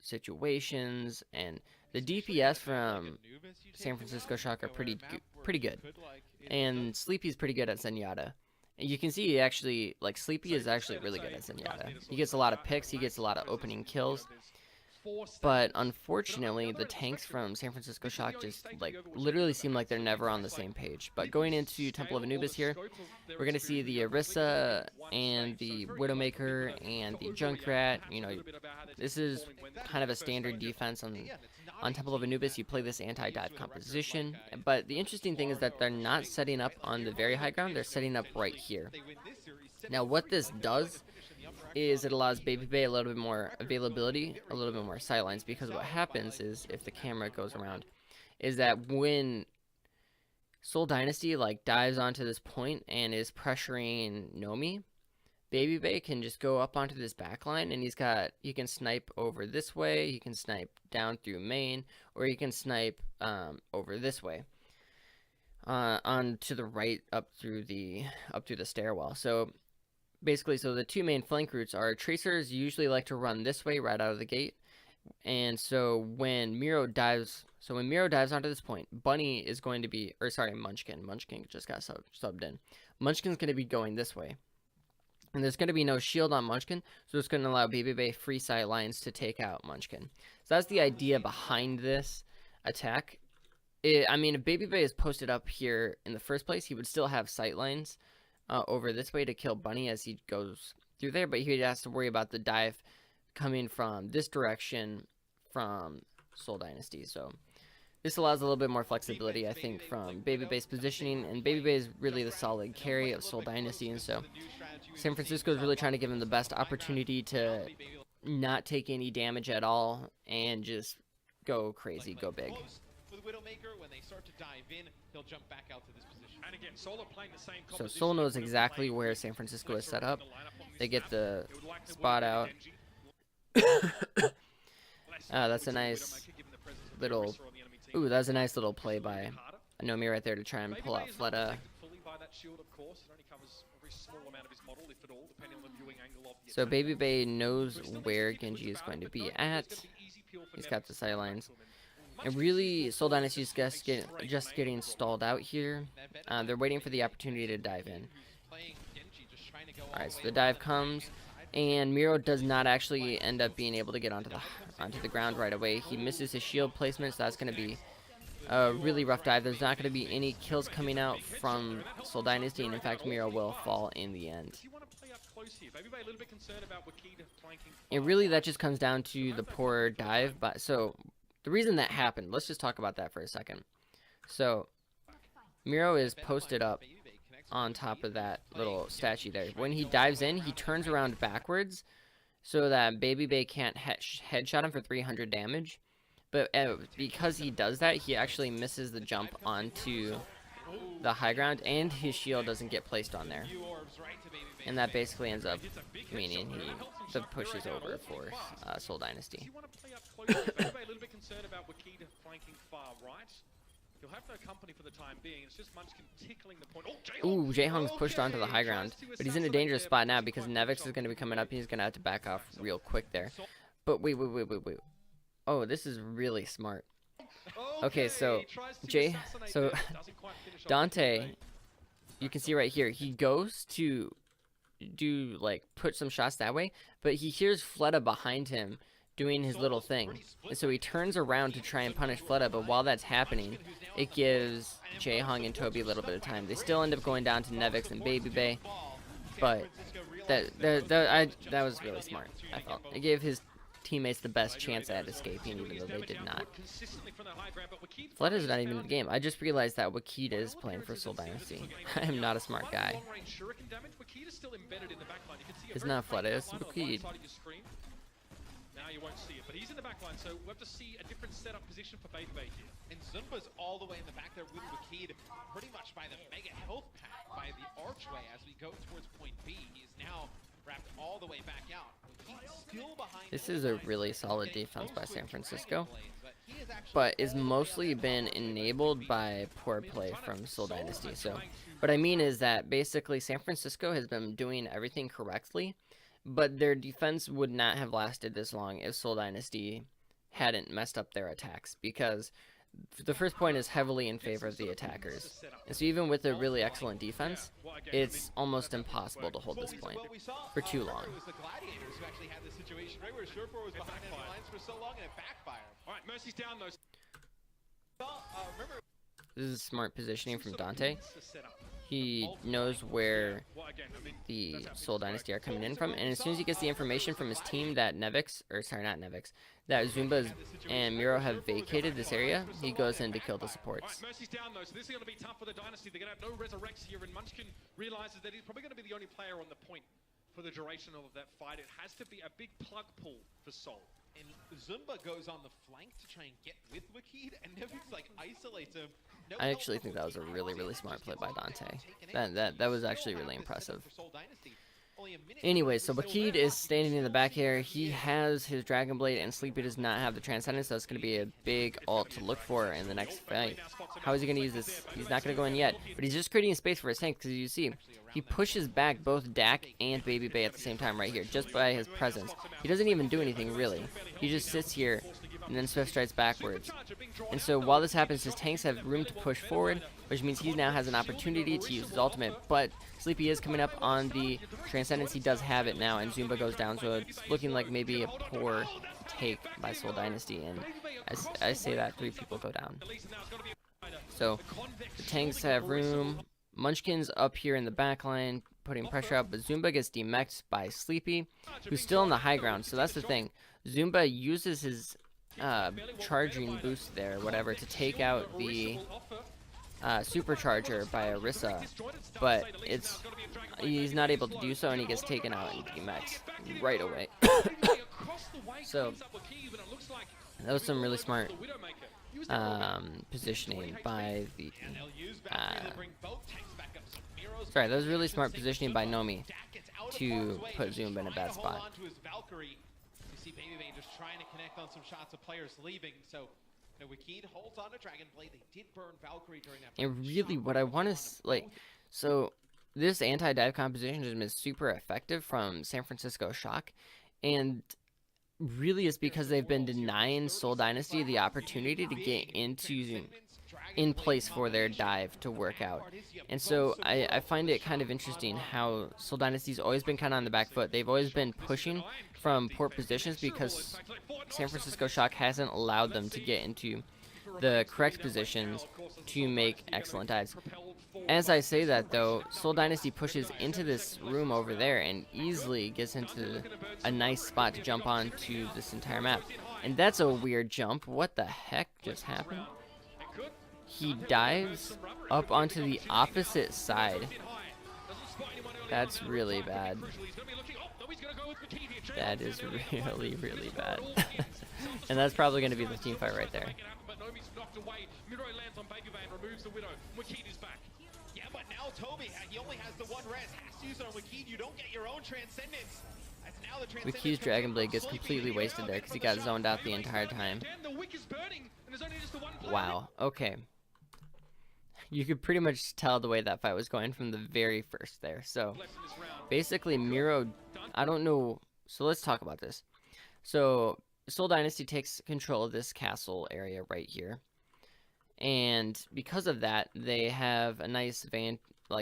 [SPEAKER 1] situations, and the DPS from San Francisco Shock are pretty good. And Sleepy's pretty good at Zenyatta. And you can see he actually, like, Sleepy is actually really good at Zenyatta. He gets a lot of picks, he gets a lot of opening kills. But unfortunately, the tanks from San Francisco Shock just, like, literally seem like they're never on the same page. But going into Temple of Anubis here, we're going to see the Orisa and the Widowmaker and the Junkrat. You know, this is kind of a standard defense on Temple of Anubis. You play this anti-dive composition. But the interesting thing is that they're not setting up on the very high ground. They're setting up right here. Now, what this does is it allows Baby Bay a little bit more availability, a little bit more sightlines, because what happens is, if the camera goes around, is that when Seoul Dynasty, like, dives onto this point and is pressuring Nomi, Baby Bay can just go up onto this backline, and he can snipe over this way, he can snipe down through main, or he can snipe over this way, on to the right, up through the stairwell. So basically, so the two main flank routes are Tracers usually like to run this way right out of the gate. And so when Miro dives onto this point, Bunny is going to be, or sorry, Munchkin just got subbed in. Munchkin's going to be going this way. And there's going to be no shield on Munchkin, so it's going to allow Baby Bay free sight lines to take out Munchkin. So that's the idea behind this attack. I mean, if Baby Bay is posted up here in the first place, he would still have sight lines over this way to kill Bunny as he goes through there, but he has to worry about the dive coming from this direction from Seoul Dynasty. So this allows a little bit more flexibility, I think, from Baby Bay's positioning, and Baby Bay is really the solid carry of Seoul Dynasty, and so San Francisco is really trying to give him the best opportunity to not take any damage at all and just go crazy, go big.
[SPEAKER 2] When they start to dive in, he'll jump back out to this position.
[SPEAKER 3] And again, Seoul are playing the same
[SPEAKER 1] So Seoul knows exactly where San Francisco is set up. They get the spot out. That's a nice little... Ooh, that's a nice little play by Nomi right there to try and pull out Fleta. So Baby Bay knows where Genji is going to be at. He's got the sidelines. And really, Seoul Dynasty is just getting stalled out here. They're waiting for the opportunity to dive in. Alright, so the dive comes, and Miro does not actually end up being able to get onto the ground right away. He misses his shield placement, so that's going to be a really rough dive. There's not going to be any kills coming out from Seoul Dynasty, and in fact, Miro will fall in the end. And really, that just comes down to the poor dive. But so the reason that happened, let's just talk about that for a second. So Miro is posted up on top of that little statue there. When he dives in, he turns around backwards so that Baby Bay can't headshot him for 300 damage. But because he does that, he actually misses the jump onto the high ground, and his shield doesn't get placed on there. And that basically ends up meaning the push is over for Seoul Dynasty. Ooh, Jaehong's pushed onto the high ground, but he's in a dangerous spot now because Nevix is going to be coming up, and he's going to have to back off real quick there. But wait. Oh, this is really smart. Okay, so Dante, you can see right here, he goes to put some shots that way, but he hears Fleta behind him doing his little thing, and so he turns around to try and punish Fleta. But while that's happening, it gives Jaehong and Toby a little bit of time. They still end up going down to Nevix and Baby Bay, but that was really smart, I felt. It gave his teammates the best chance at escaping, even though they did not. Flood is not even in the game. I just realized that Wakid is playing for Seoul Dynasty. I am not a smart guy. It's not Flood, it's Wakid.
[SPEAKER 3] Now you won't see it, but he's in the back line, so we'll have to see a different setup position for Baby Bay here.
[SPEAKER 2] And Zumba's all the way in the back there with Wakid, pretty much by the mega health pack, by the archway as we go towards point B. He's now wrapped all the way back out. Still behind.
[SPEAKER 1] This is a really solid defense by San Francisco, but is mostly been enabled by poor play from Seoul Dynasty. So what I mean is that basically San Francisco has been doing everything correctly, but their defense would not have lasted this long if Seoul Dynasty hadn't messed up their attacks, because the first point is heavily in favor of the attackers. And so even with a really excellent defense, it's almost impossible to hold this point for too long.
[SPEAKER 2] It was the Gladiators who actually had this situation, right, where Surfer was behind the lines for so long and it backfired.
[SPEAKER 3] All right, Mercy's down though.
[SPEAKER 2] Remember,
[SPEAKER 1] This is smart positioning from Dante. He knows where the Seoul Dynasty are coming in from, and as soon as he gets the information from his team that that Zumba and Miro have vacated this area, he goes in to kill the supports.
[SPEAKER 3] Mercy's down though, so this is going to be tough for the Dynasty. They're going to have no resurrects here, and Munchkin realizes that he's probably going to be the only player on the point for the duration of that fight. It has to be a big plug pull for Seoul.
[SPEAKER 2] and Zumba goes on the flank to try and get with Wakid, and Nevix like isolates him. No
[SPEAKER 1] I actually think that was a really smart play by Dante. That was actually really impressive. Anyway, so Wakid is standing in the back here. He has his Dragon Blade, and Sleepy does not have the Transcendence, so that's going to be a big ult to look for in the next fight. How is he going to use this? He's not going to go in yet, but he's just creating space for his tank, because you see, he pushes back both Dak and Baby Bay at the same time right here, just by his presence. He doesn't even do anything, really. He just sits here, and then Swift strides backwards. And so while this happens, his tanks have room to push forward, which means he now has an opportunity to use his ultimate, but Sleepy is coming up on the Transcendence. He does have it now, and Zumba goes down, so it's looking like maybe a poor take by Seoul Dynasty, and as I say that, 3 people go down. So the tanks have room. Munchkin's up here in the back line, putting pressure out, but Zumba gets demeched by Sleepy, who's still on the high ground. So that's the thing. Zumba uses his charging boost there, whatever, to take out the supercharger by Orisa, but he's not able to do so, and he gets taken out and demeched right away. So that was some really smart positioning by the that was really smart positioning by Nomi to put Zumba in a bad spot.
[SPEAKER 2] You see Baby Bay just trying to connect on some shots of players leaving, so Wakid holds on to Dragon Blade. They did burn Valkyrie during that.
[SPEAKER 1] And really what I want to so this anti-dive composition has been super effective from San Francisco Shock, and really it's because they've been denying Seoul Dynasty the opportunity to get in place for their dive to work out. And so I find it kind of interesting how Seoul Dynasty's always been kind of on the back foot. They've always been pushing from port positions because San Francisco Shock hasn't allowed them to get into the correct positions to make excellent dives. As I say that, though, Seoul Dynasty pushes into this room over there and easily gets into a nice spot to jump onto this entire map. And that's a weird jump. What the heck just happened? He dives up onto the opposite side. That's really bad. That is really bad. And that's probably going to be the team fight right there.
[SPEAKER 2] Yeah, but now Toby, he only has the one res. Has to use it on Wakid. You don't get your own Transcendence.
[SPEAKER 1] Wakid's Dragon Blade gets completely wasted there because he got zoned out the entire time. Wow, okay. You could pretty much tell the way that fight was going from the very first there. So, basically, Miro, I don't know. So, let's talk about this. So, Seoul Dynasty takes control of this castle area right here. And because of that, they have a nice they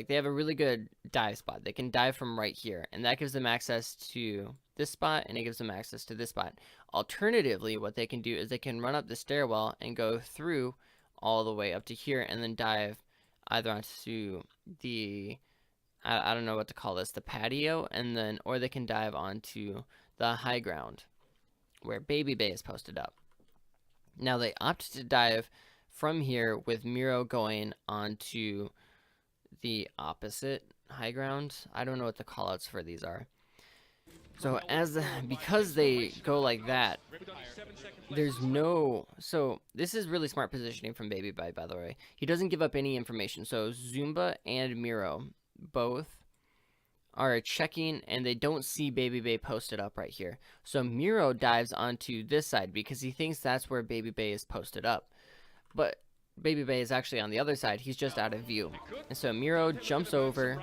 [SPEAKER 1] have a really good dive spot. They can dive from right here, and that gives them access to this spot, and it gives them access to this spot. Alternatively, what they can do is they can run up the stairwell and go through all the way up to here, and then dive either onto the, I don't know what to call this, the patio, and then, or they can dive onto the high ground. where Baby Bay is posted up. Now they opt to dive from here with Miro going onto the opposite high ground. I don't know what the callouts for these are. So because they go like that, there's no... So this is really smart positioning from Baby Bay, by the way. He doesn't give up any information. So Zumba and Miro both are checking, and they don't see Baby Bay posted up right here. So Miro dives onto this side because he thinks that's where Baby Bay is posted up. But Baby Bay is actually on the other side. He's just out of view. And so Miro jumps over,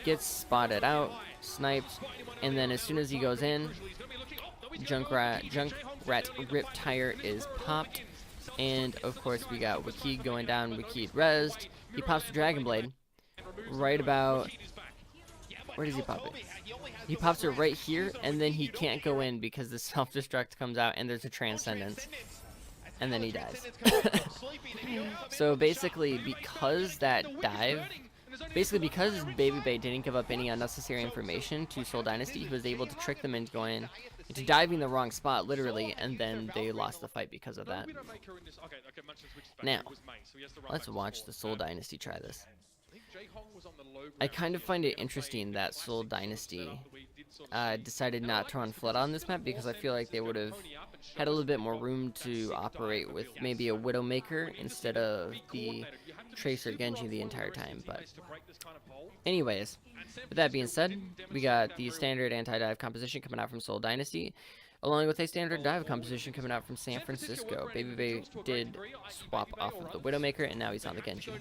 [SPEAKER 1] gets spotted out, sniped, and then as soon as he goes in, Junkrat Rip Tire is popped. And of course we got Wakid going down, Wakid rezzed. He pops the Dragon Blade right about... Where does he pop it? He pops it right here, and then he can't go in because the self-destruct comes out and there's a Transcendence. And then he dies. So basically, because that dive... Basically, because Baby Bay didn't give up any unnecessary information to Seoul Dynasty, he was able to trick them into diving the wrong spot, literally, and then they lost the fight because of that. Now, let's watch the Seoul Dynasty try this. I kind of find it interesting that Seoul Dynasty decided not to run Flood on this map, because I feel like they would have had a little bit more room to operate with maybe a Widowmaker instead of the Tracer Genji the entire time. But anyways, with that being said, we got the standard anti-dive composition coming out from Seoul Dynasty, along with a standard dive composition coming out from San Francisco. Baby Bay did swap off of the Widowmaker, and now he's on the Genji.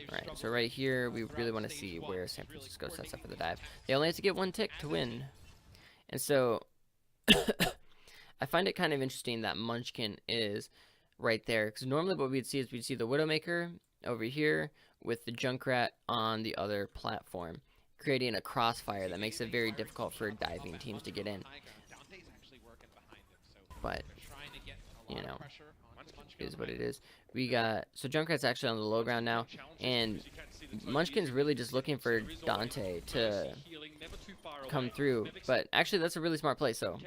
[SPEAKER 1] Alright, so right here, we really want to see where San Francisco sets up for the dive. They only have to get one tick to win. And so, I find it kind of interesting that Munchkin is right there. Because normally what we'd see is we'd see the Widowmaker over here with the Junkrat on the other platform, creating a crossfire that makes it very difficult for diving teams to get in. But, you know, is what it is. We got... So Junkrat's actually on the low ground now, and Munchkin's really just looking for Dante to come through. But actually, that's a really smart play, so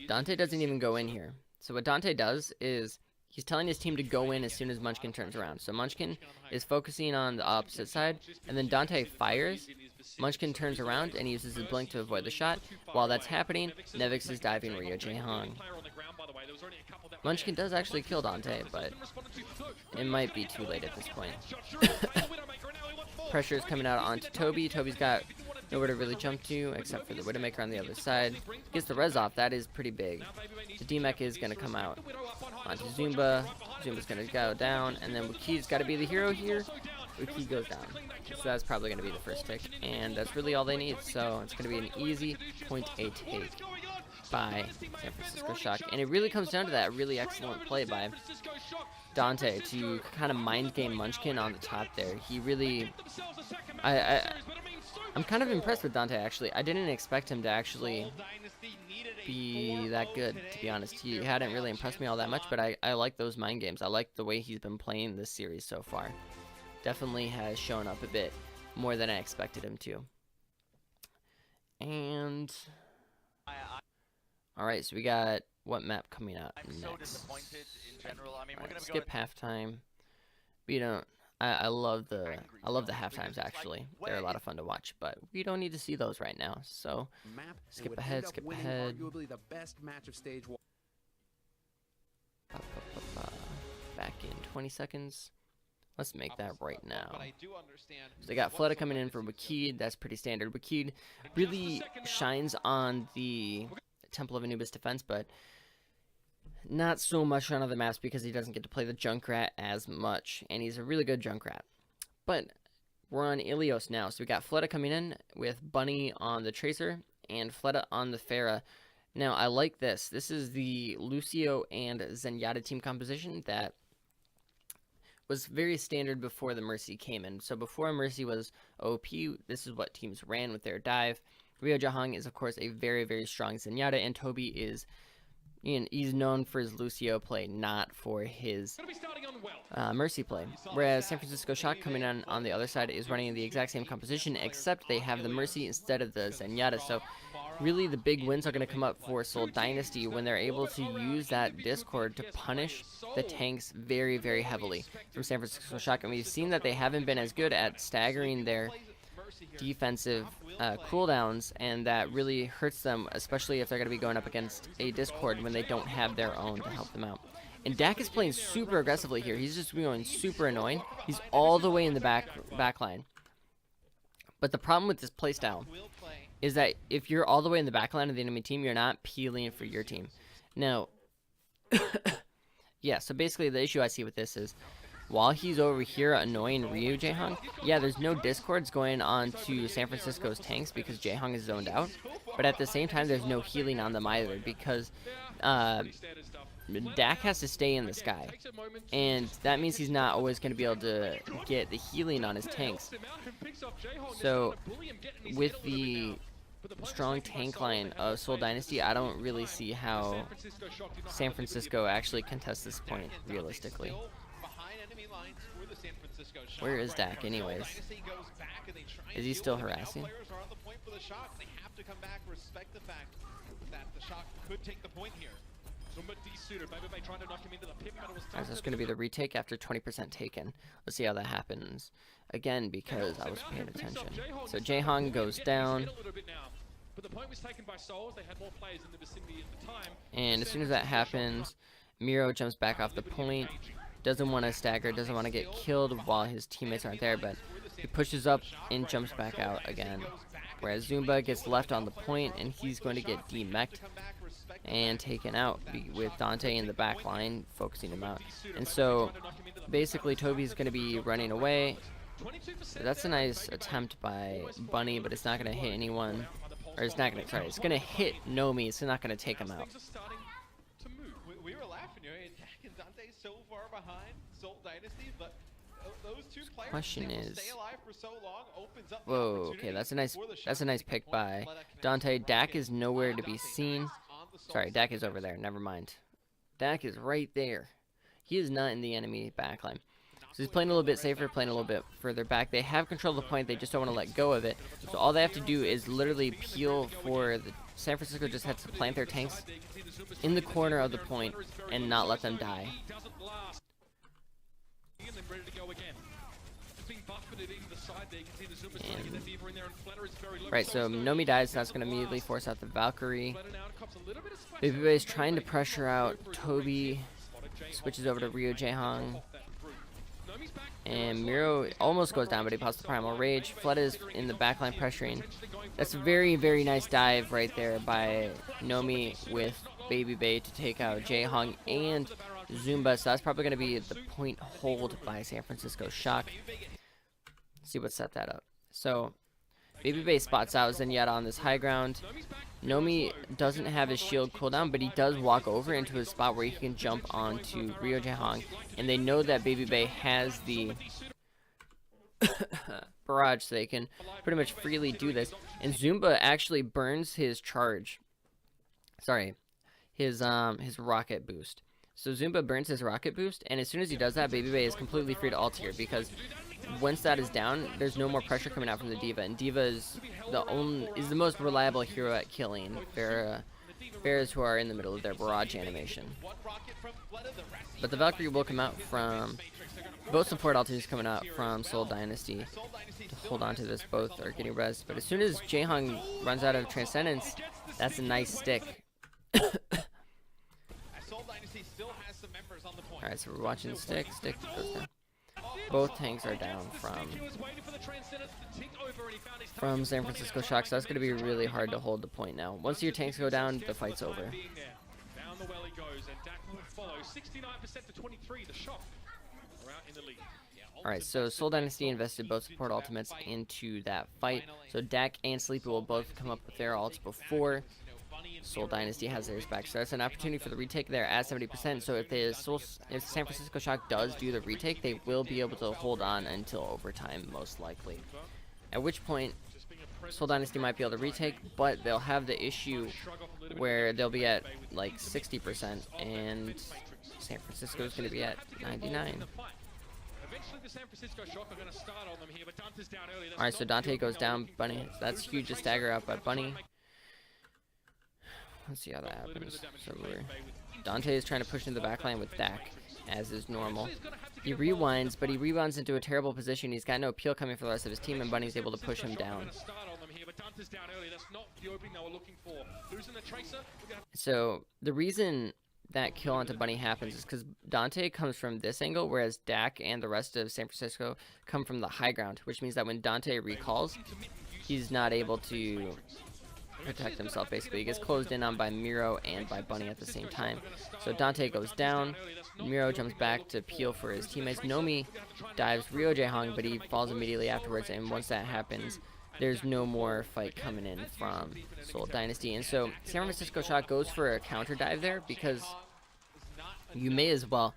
[SPEAKER 1] Dante doesn't even go in here. So what Dante does is he's telling his team to go in as soon as Munchkin turns around. So Munchkin is focusing on the opposite side, and then Dante fires. Munchkin turns around and uses his blink to avoid the shot. While that's happening, Nevix is diving Rio Jae-hong. Munchkin does actually kill Dante, but it might be too late at this point. Pressure is coming out onto Toby. Toby's got nowhere to really jump to except for the Widowmaker on the other side. Gets the res off. That is pretty big. The D-Mech is going to come out onto Zumba. Zumba's going to go down, and then Wakid's got to be the hero here. Wakid goes down. So that's probably going to be the first tick, and that's really all they need. So it's going to be an easy point A take by San Francisco Shock. And it really comes down to that really excellent play by Dante to kind of mind game Munchkin on the top there. He really... I'm kind of impressed with Dante, actually. I didn't expect him to actually be that good, to be honest. He hadn't really impressed me all that much, but I like those mind games. I like the way he's been playing this series so far. Definitely has shown up a bit more than I expected him to. And... Alright, so we got what map coming out next? So disappointed in general. I mean, we're gonna skip halftime. We don't... I love the halftimes, actually. They're a lot of fun to watch, but we don't need to see those right now. So skip ahead, skip ahead. Back in 20 seconds. Let's make that right now. So they got Fleta coming in for Wakid. That's pretty standard. Wakid really shines on the Temple of Anubis defense, but not so much on other maps because he doesn't get to play the Junkrat as much, and he's a really good Junkrat. But we're on Ilios now, so we got Fleta coming in with Bunny on the Tracer and Fleta on the Pharah. Now, I like this. This is the Lucio and Zenyatta team composition that was very standard before the Mercy came in. So before Mercy was OP, this is what teams ran with their dive. Rio Jae-hong is, of course, a very, very strong Zenyatta, and Toby is, he's known for his Lucio play, not for his
[SPEAKER 3] Gonna be starting on well.
[SPEAKER 1] Mercy play. Whereas San Francisco Shock coming on the other side is running the exact same composition, except they have the Mercy instead of the Zenyatta. So really the big wins are going to come up for Seoul Dynasty when they're able to use that Discord to punish the tanks very, very heavily from San Francisco Shock. And we've seen that they haven't been as good at staggering their defensive cooldowns, and that really hurts them, especially if they're going to be going up against a Discord when they don't have their own to help them out. And Dak is playing super aggressively here. He's just going super annoying. He's all the way in the back line. But the problem with this playstyle is that if you're all the way in the back line of the enemy team, you're not peeling for your team. Now, yeah, so basically the issue I see with this is, while he's over here annoying Ryu Jaehong, yeah, there's no discords going on to San Francisco's tanks because Jaehong is zoned out. But at the same time, there's no healing on them either because Dak has to stay in the sky. And that means he's not always going to be able to get the healing on his tanks. So with the strong tank line of Seoul Dynasty, I don't really see how San Francisco actually contests this point realistically. Where is Dak anyways? Is he still harassing? Alright, so it's going to be the retake after 20% taken. Let's see how that happens. Again, because I was paying attention. So Jaehong goes down. And as soon as that happens, Miro jumps back off the point. Doesn't want to stagger, doesn't want to get killed while his teammates aren't there, but he pushes up and jumps back out again. Whereas Zumba gets left on the point, and he's going to get demeched and taken out with Dante in the back line, focusing him out. And so, basically, Toby's going to be running away. That's a nice attempt by Bunny, but it's not going to hit anyone. Or it's not going to, sorry, it's going to hit Nomi, it's not going to take him out.
[SPEAKER 2] We were laughing, you know, Dak and Dante so far behind Seoul Dynasty, but those two players
[SPEAKER 1] Question is,
[SPEAKER 2] stay alive for so long opens up
[SPEAKER 1] whoa, okay, that's a nice pick by Dante. Dak is nowhere to be seen. Sorry, Dak is over there, never mind. Dak is right there. He is not in the enemy backline. So he's playing a little bit safer, playing a little bit further back. They have control of the point, they just don't want to let go of it. So all they have to do is literally peel for the San Francisco just has to plant their tanks in the corner of the point and not let them die. Right, so Nomi dies, so that's going to immediately force out the Valkyrie. Baby is trying to pressure out Toby, switches over to Ryu Jaehong. And Miro almost goes down, but he pops the Primal Rage. Flood is in the backline pressuring. That's a very, very nice dive right there by Nomi with Baby Bay to take out Jaehong and Zumba. So that's probably going to be the point hold by San Francisco Shock. Let's see what set that up. So Baby Bay spots out Zenyatta on this high ground. Nomi doesn't have his shield cooldown, but he does walk over into a spot where he can jump onto Ryu Jaehong. And they know that Baby Bay has the barrage, so they can pretty much freely do this. And Zumba actually burns his charge. Sorry, his rocket boost. So Zumba burns his rocket boost, and as soon as he does that, Baby Bay is completely free to ult here, because once that is down, there's no more pressure coming out from the D.Va, and D.Va is the most reliable hero at killing Pharahs who are in the middle of their barrage animation. But the Valkyrie will come out from both support ultimates coming out from Seoul Dynasty to hold on to this. Both are getting res, but as soon as Jaehong runs out of Transcendence, that's a nice stick. Alright, so we're watching stick goes down. Both tanks are down from San Francisco Shock, so that's going to be really hard to hold the point now. Once your tanks go down, the fight's over.
[SPEAKER 3] Down the well he goes, and Dak will follow. 69% to 23, the Shock are out in the lead.
[SPEAKER 1] Alright, so Seoul Dynasty invested both support ultimates into that fight. So Dak and Sleepy will both come up with their ults before Seoul Dynasty has theirs back. So that's an opportunity for the retake there at 70%. So if San Francisco Shock does do the retake, they will be able to hold on until overtime, most likely. At which point, Seoul Dynasty might be able to retake, but they'll have the issue where they'll be at like 60% and San Francisco is going to be at 99. Alright, so Dante goes down, Bunny. That's huge to stagger out by Bunny. Let's see how that happens. So Dante is trying to push into the backline with Dak, as is normal. He rewinds, but he rebounds into a terrible position. He's got no appeal coming for the rest of his team, and Bunny's able to push him down. So the reason that kill onto Bunny happens is because Dante comes from this angle, whereas Dak and the rest of San Francisco come from the high ground, which means that when Dante recalls, he's not able to protect himself. Basically, he gets closed in on by Miro and by Bunny at the same time. So Dante goes down, Miro jumps back to peel for his teammates. Nomi dives Ryo Jae-hong, but he falls immediately afterwards, and once that happens, there's no more fight coming in from Seoul Dynasty. And so San Francisco Shock goes for a counter dive there, because you may as well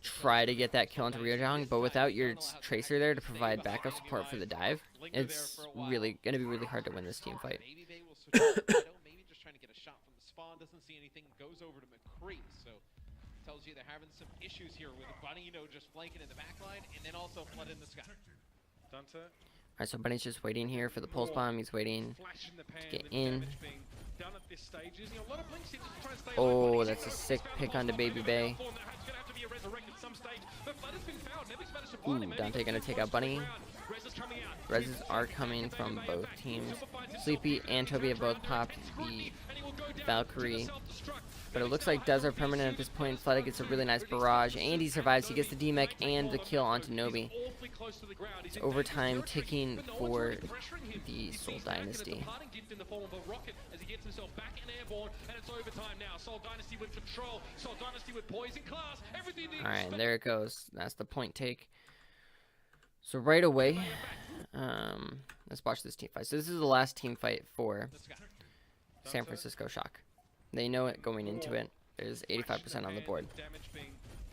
[SPEAKER 1] try to get that kill into Ryo Jae-hong, but without your tracer there to provide backup support for the dive, it's really going to be really hard to win this team fight.
[SPEAKER 2] Maybe just trying to get a shot from the spawn, doesn't see anything, goes over to McCree, so tells you they're having some issues here with Bunny, just flanking in the back line, and then also Flood in the sky.
[SPEAKER 1] Alright, so Bunny's just waiting here for the pulse bomb. He's waiting to get in. Oh, that's a sick pick onto Baby Bay. Ooh, Dante gonna take out Bunny. Reses are coming from both teams. Sleepy and Toby have both popped the Valkyrie. But it looks like Duz are permanent at this point. Flooded gets a really nice barrage, and he survives. He gets the D-Mech and the kill onto Nobi. It's overtime ticking for the Seoul Dynasty. Alright, and there it goes. That's the point take. So right away, let's watch this team fight. So this is the last team fight for San Francisco Shock. They know it going into it. There's 85% on the board.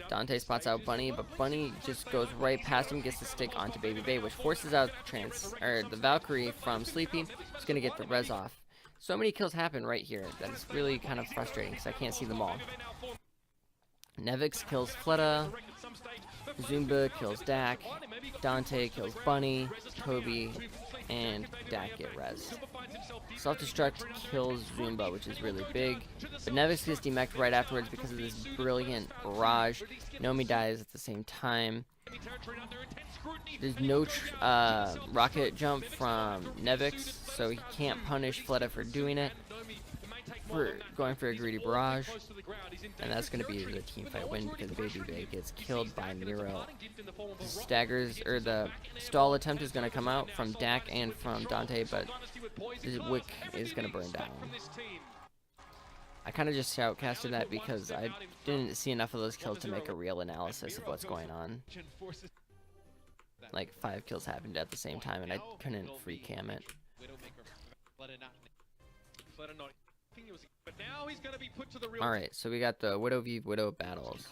[SPEAKER 1] Dante spots out Bunny, but Bunny just goes right past him, gets the stick onto Baby Bay, which forces out the Valkyrie from Sleepy. He's gonna get the res off. So many kills happen right here that it's really kind of frustrating because I can't see them all. Nevix kills Fleta. Zumba kills Dak. Dante kills Bunny. Toby and Dak get res. Self-destruct kills Zumba, which is really big. But Nevix gets demeched right afterwards because of this brilliant barrage. Nomi dies at the same time. There's no rocket jump from Nevix, so he can't punish Fleta for doing it. For going for a greedy barrage, and that's going to be the team fight win because Baby Bay gets killed by Miro. The stall attempt is going to come out from Dak and from Dante, but the wick is going to burn down. I kind of just shoutcasted that because I didn't see enough of those kills to make a real analysis of what's going on. Like 5 kills happened at the same time, and I couldn't free cam it. Alright, so we got the Widow v Widow battles.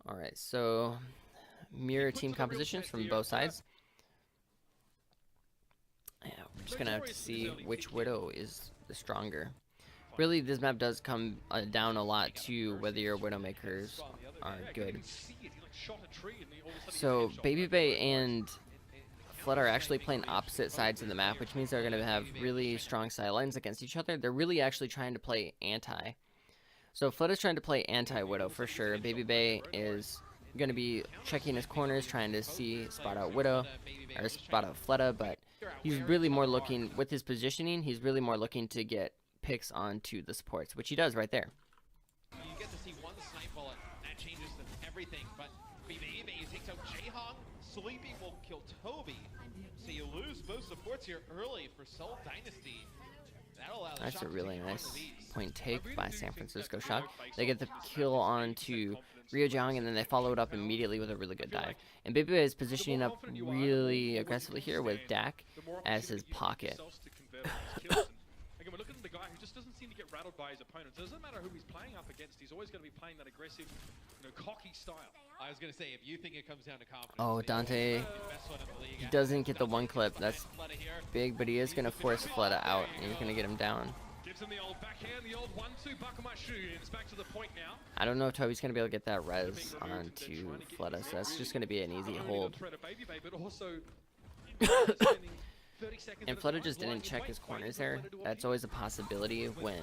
[SPEAKER 1] Alright, so mirror team compositions from both sides. Yeah, we're just gonna have to see which Widow is the stronger. Really, this map does come down a lot to whether your Widowmakers are good. So Baby Bay and Flood are actually playing opposite sides of the map, which means they're going to have really strong sidelines against each other. They're really actually trying to play anti. So Flood is trying to play anti-Widow for sure. Baby Bay is going to be checking his corners, trying to spot out Widow, or spot out Fleta, but he's really more looking, with his positioning, he's really more looking to get picks onto the supports, which he does right there.
[SPEAKER 2] You get to see one snipe bullet, that changes everything, but Baby Bay takes out Jae-hong. Sleepy will kill Toby, so you lose both supports here early for Seoul Dynasty.
[SPEAKER 1] That's a really nice point take by San Francisco Shock. They get the kill onto Ryo Jae-hong, and then they follow it up immediately with a really good dive. And Baby Bay is positioning up really aggressively here with Dak as his pocket.
[SPEAKER 3] Again, we're looking at the guy who just doesn't seem to get rattled by his opponents. It doesn't matter who he's playing up against, he's always going to be playing that aggressive cocky style.
[SPEAKER 2] I was gonna say, if you think it comes down to confidence.
[SPEAKER 1] Oh, Dante, he doesn't get the one clip. That's big, but he is gonna force Fleta out, and he's gonna get him down.
[SPEAKER 3] Gives him the old backhand, the old 1-2 buckle my shoe. It's back to the point now.
[SPEAKER 1] I don't know if Toby's gonna be able to get that res onto Fleta, so that's just gonna be an easy hold. And Fleta just didn't check his corners there. That's always a possibility when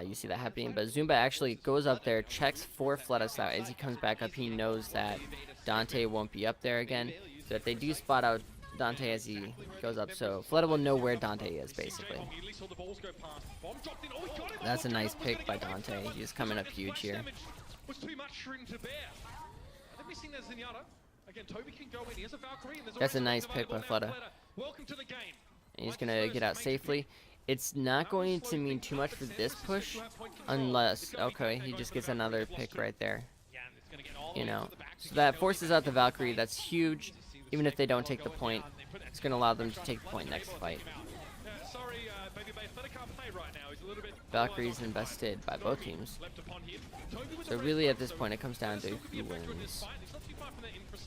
[SPEAKER 1] you see that happening. But Zumba actually goes up there, checks for Fleta, so as he comes back up, he knows that Dante won't be up there again. So if they do spot out Dante as he goes up, so Fleta will know where Dante is, basically. That's a nice pick by Dante. He's coming up huge here. That's a nice pick by Fleta. And he's going to get out safely. It's not going to mean too much for this push unless, okay, he just gets another pick right there. You know, so that forces out the Valkyrie. That's huge. Even if they don't take the point, it's going to allow them to take the point next fight. Valkyrie's invested by both teams. So really at this point it comes down to who wins.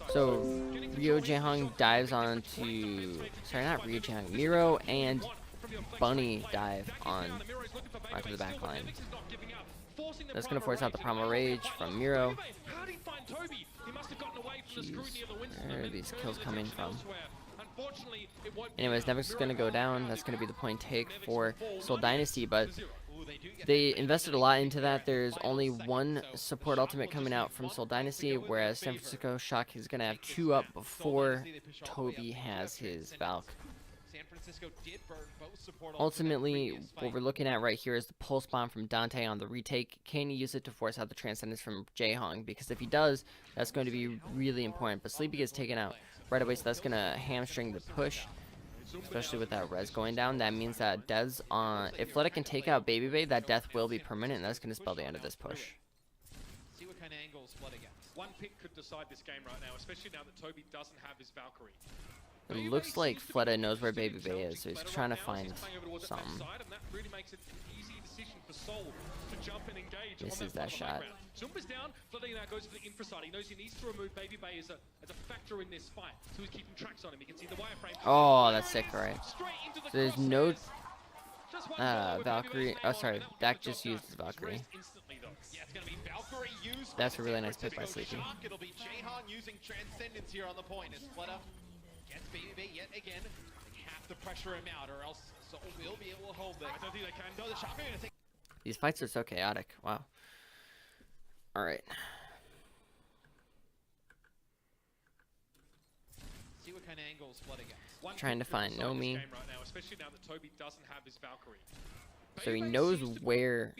[SPEAKER 1] So Ryo Jaehong dives onto, sorry, not Ryo Jaehong, Miro and Bunny dive onto the back line. That's going to force out the Primal Rage from Miro. Jeez, where are these kills coming from? Anyways, Nevix is going to go down. That's going to be the point take for Seoul Dynasty, but they invested a lot into that. There's only one support ultimate coming out from Seoul Dynasty, whereas San Francisco Shock is going to have 2 up before Toby has his Valk. Ultimately, what we're looking at right here is the pulse bomb from Dante on the retake. Can he use it to force out the Transcendence from Jaehong? Because if he does, that's going to be really important. But Sleepy gets taken out right away, so that's going to hamstring the push, especially with that res going down. That means that Dez on, if Fleta can take out Baby Bay, that death will be permanent, and that's going to spell the end of this push.
[SPEAKER 2] See what kind of angles Fleta gets.
[SPEAKER 3] One pick could decide this game right now, especially now that Toby doesn't have his Valkyrie.
[SPEAKER 1] It looks like Fleta knows where Baby Bay is, so he's trying to find something. This is that shot.
[SPEAKER 3] Zumba's down, Fleta now goes to the infra side. He knows he needs to remove Baby Bay as a factor in this fight. So he's keeping tracks on him. You can see the wireframe.
[SPEAKER 1] Oh, that's sick, right? So there's no Valkyrie. Oh, sorry. Dak just used his Valkyrie. That's a really nice pick by Sleepy.
[SPEAKER 2] It'll be Jaehong using Transcendence here on the point as Fleta gets Baby Bay yet again. They have to pressure him out, or else Soul will be able to hold this. I don't think they can. No, the shotgun gonna take.
[SPEAKER 1] These fights are so chaotic. Wow. All right.
[SPEAKER 2] See what kind of angles Fleta gets.
[SPEAKER 1] Trying to find Nomi.
[SPEAKER 3] Right now, especially now that Toby doesn't have his Valkyrie.
[SPEAKER 1] So he knows where.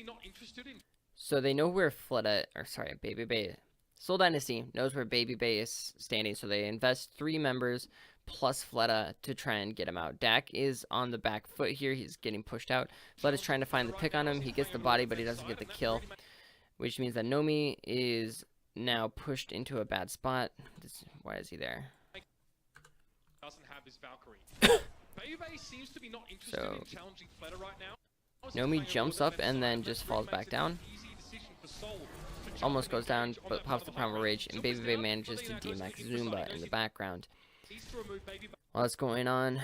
[SPEAKER 1] So they know where Fleta, or sorry, Baby Bay. Seoul Dynasty knows where Baby Bay is standing, so they invest 3 members plus Fleta to try and get him out. Dak is on the back foot here. He's getting pushed out. Fleta's trying to find the pick on him. He gets the body, but he doesn't get the kill, which means that Nomi is now pushed into a bad spot. Why is he there?
[SPEAKER 3] Doesn't have his Valkyrie. Baby Bay seems to be not interested in challenging Fleta right now.
[SPEAKER 1] Nomi jumps up and then just falls back down. Almost goes down, but pops the Primal Rage, and Baby Bay manages to DMAX Zumba in the background. While that's going on,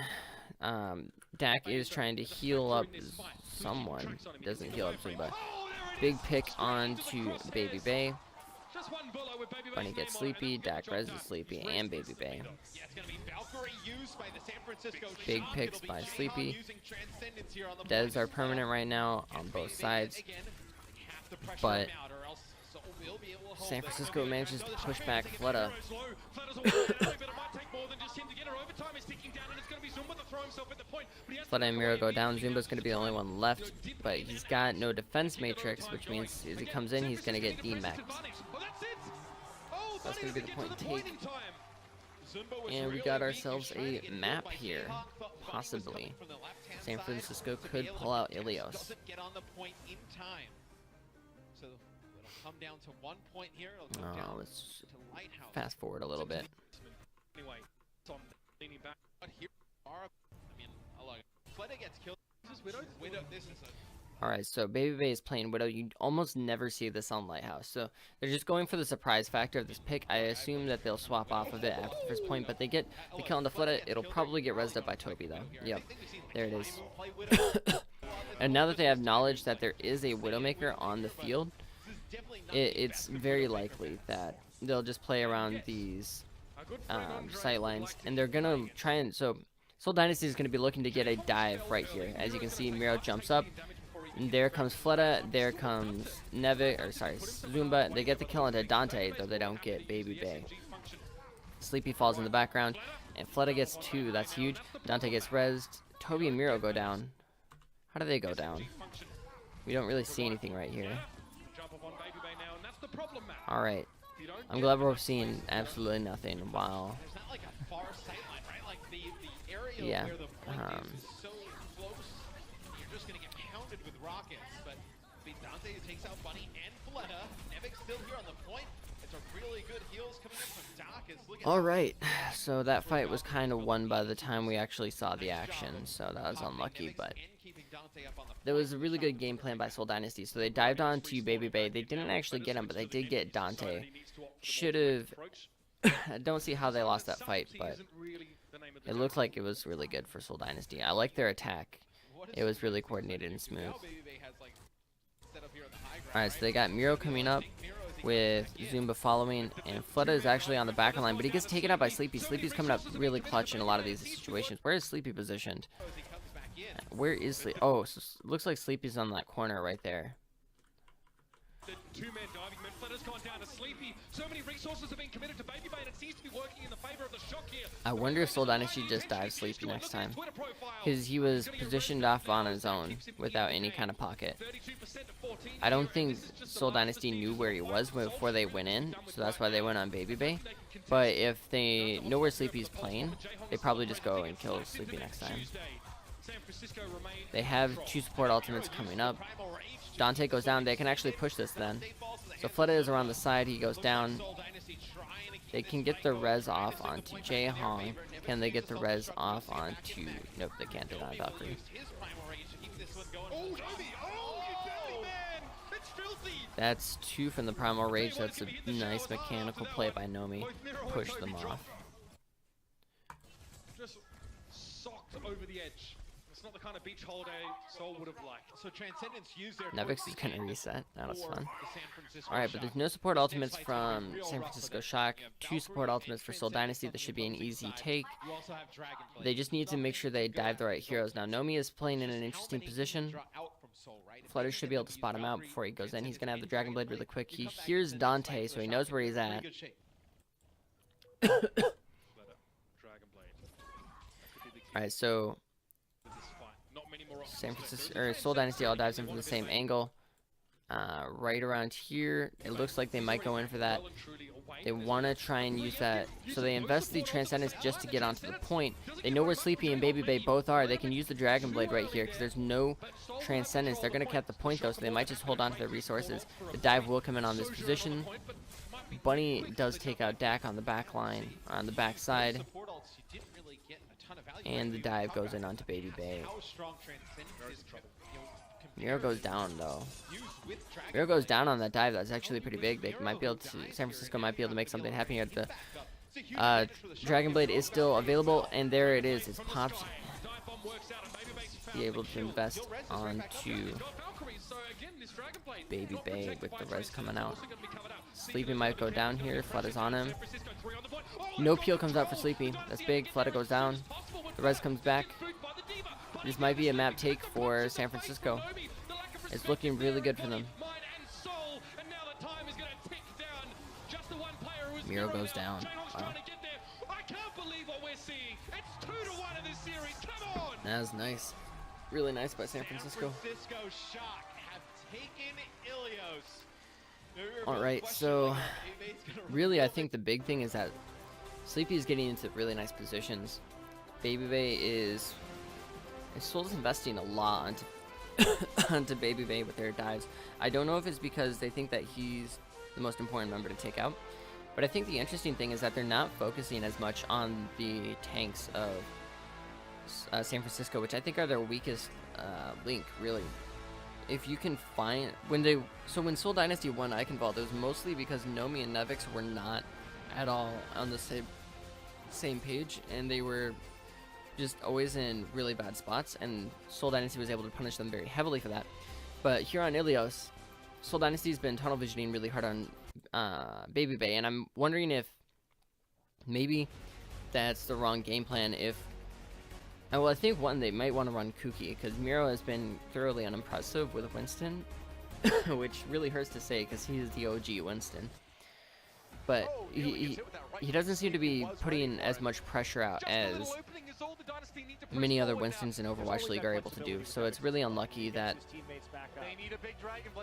[SPEAKER 1] Dak is trying to heal up someone. Doesn't heal up Zumba. Big pick onto Baby Bay. Bunny gets Sleepy, Dak reses Sleepy, and Baby Bay. Big picks by Sleepy. Devs are permanent right now on both sides, but San Francisco manages to push back Fleta. Fleta and Miro go down. Zumba's going to be the only one left, but he's got no defense matrix, which means as he comes in, he's going to get DMAX. That's going to be the point take. And we got ourselves a map here, possibly. San Francisco could pull out Ilios.
[SPEAKER 2] Come down to 1 point here.
[SPEAKER 1] Let's fast forward a little bit.
[SPEAKER 3] Anyway, Tom leaning back. But here are, I mean, Fleta gets killed. This is Widow. This is a
[SPEAKER 1] Alright, so Baby Bay is playing Widow. You almost never see this on Lighthouse. So they're just going for the surprise factor of this pick. I assume that they'll swap off of it after the first point, but they get the kill on the Fleta. It'll probably get rezzed up by Toby, though. Yep, there it is. And now that they have knowledge that there is a Widowmaker on the field, it's very likely that they'll just play around these sight lines, and they're going to try and... So Seoul Dynasty is going to be looking to get a dive right here. As you can see, Miro jumps up. And there comes Fleta, there comes Zumba. They get the kill onto Dante, though they don't get Baby Bay. Sleepy falls in the background, and Fleta gets 2. That's huge. Dante gets rezzed. Toby and Miro go down. How do they go down? We don't really see anything right here. Alright. I'm glad we're seeing absolutely nothing while... Yeah.
[SPEAKER 2] With rockets, but Dante takes out Bunny and Fleta. Nevic's still here on the point. It's a really good heals coming in from Doc.
[SPEAKER 1] Alright, so that fight was kind of won by the time we actually saw the action, so that was unlucky, but there was a really good game plan by Seoul Dynasty. So they dived on to Baby Bay. They didn't actually get him, but they did get Dante. Should have... I don't see how they lost that fight, but it looked like it was really good for Seoul Dynasty. I like their attack. It was really coordinated and smooth. Alright, so they got Miro coming up with Zumba following, and Fleta is actually on the back line, but he gets taken out by Sleepy. Sleepy's coming up really clutch in a lot of these situations. Where is Sleepy positioned? Where is Sleepy? Oh, so looks like Sleepy's on that corner right there.
[SPEAKER 3] The two-man diving man, Fleta's gone down to Sleepy. So many resources have been committed to Baby Bay, and it seems to be working in the favor of the shock here.
[SPEAKER 1] I wonder if Seoul Dynasty just dives Sleepy next time, because he was positioned off on his own without any kind of pocket. I don't think Seoul Dynasty knew where he was before they went in, so that's why they went on Baby Bay. But if they know where Sleepy's playing, they probably just go and kill Sleepy next time. They have 2 support ultimates coming up. Dante goes down. They can actually push this then. So Fleta is around the side. He goes down. They can get the res off onto Jae Hong. Can they get the res off onto... Nope, they can't. They're not Valkyrie. That's 2 from the Primal Rage. That's a nice mechanical play by Nomi. Push them off.
[SPEAKER 3] Just socked over the edge. It's not the kind of beach holiday Seoul would have liked. So Transcendence used their
[SPEAKER 1] Nevix is gonna reset. That was fun. Alright, but there's no support ultimates from San Francisco Shock. 2 support ultimates for Seoul Dynasty. This should be an easy take. They just need to make sure they dive the right heroes. Now, Nomi is playing in an interesting position. Flutter should be able to spot him out before he goes in. He's gonna have the Dragon Blade really quick. He hears Dante, so he knows where he's at. Alright, so San Francisco or Seoul Dynasty all dives in from the same angle. Right around here, it looks like they might go in for that. They want to try and use that, so they invest the Transcendence just to get onto the point. They know where Sleepy and Baby Bay both are. They can use the Dragon Blade right here because there's no Transcendence. They're going to cap the point though, so they might just hold on to their resources. The dive will come in on this position. Bunny does take out Dak on the back line, on the back side. And the dive goes in onto Baby Bay. Miro goes down though. Miro goes down on that dive. That's actually pretty big. They might be able to. San Francisco might be able to make something happen here. The Dragon Blade is still available, and there it is. It's popped. Be able to invest onto Baby Bay with the res coming out. Sleepy might go down here. Fleta's on him. No peel comes out for Sleepy. That's big. Fleta goes down. The res comes back. This might be a map take for San Francisco. It's looking really good for them. Miro goes down. Wow. That was nice. Really nice by San Francisco. Alright, so really I think the big thing is that Sleepy is getting into really nice positions. Baby Bay is... Seoul's investing a lot onto Baby Bay with their dives. I don't know if it's because they think that he's the most important member to take out, but I think the interesting thing is that they're not focusing as much on the tanks of San Francisco, which I think are their weakest link, really. if you can find when Seoul Dynasty won Eichenwald, it was mostly because Nomi and Nevix were not at all on the same page, and they were just always in really bad spots, and Seoul Dynasty was able to punish them very heavily for that. But here on Ilios, Seoul Dynasty's been tunnel visioning really hard on Baby Bay, and I'm wondering if maybe that's the wrong game plan. Well, I think one, they might want to run Kuki, because Miro has been thoroughly unimpressive with Winston, which really hurts to say because he is the OG Winston. But he doesn't seem to be putting as much pressure out as many other Winstons in Overwatch League are able to do. So it's really unlucky that,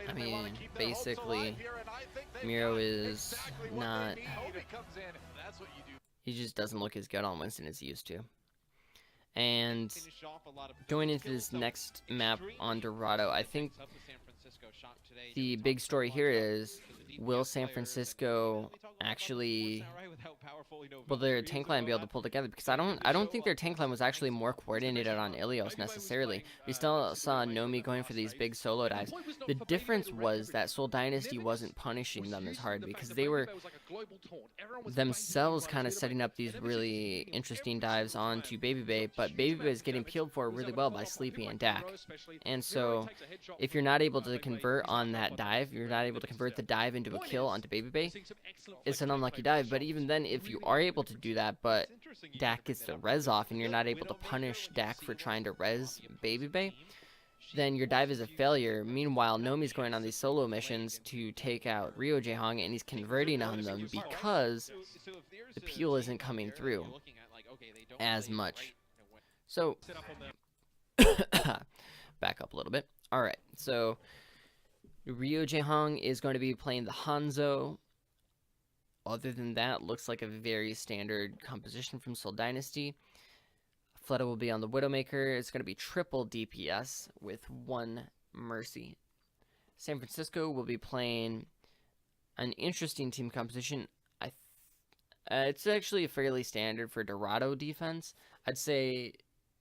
[SPEAKER 1] I mean, basically, Miro is not, he just doesn't look as good on Winston as he used to. And going into this next map on Dorado, I think the big story here is, will San Francisco actually, will their tank line be able to pull together? Because I don't think their tank line was actually more coordinated on Ilios necessarily. We still saw Nomi going for these big solo dives. The difference was that Seoul Dynasty wasn't punishing them as hard, because they were themselves kind of setting up these really interesting dives onto Baby Bay, but Baby Bay is getting peeled for really well by Sleepy and Dak. And so if you're not able to convert on that dive, you're not able to convert the dive into a kill onto Baby Bay, it's an unlucky dive. But even then, if you are able to do that, but Dak gets the res off and you're not able to punish Dak for trying to res Baby Bay, then your dive is a failure. Meanwhile, Nomi's going on these solo missions to take out Rio Jaehong, and he's converting on them because the peel isn't coming through as much. So, back up a little bit. Alright, so Rio Jaehong is going to be playing the Hanzo. Other than that, looks like a very standard composition from Seoul Dynasty. Fleta will be on the Widowmaker. It's going to be triple DPS with 1 Mercy. San Francisco will be playing an interesting team composition. It's actually fairly standard for Dorado defense. I'd say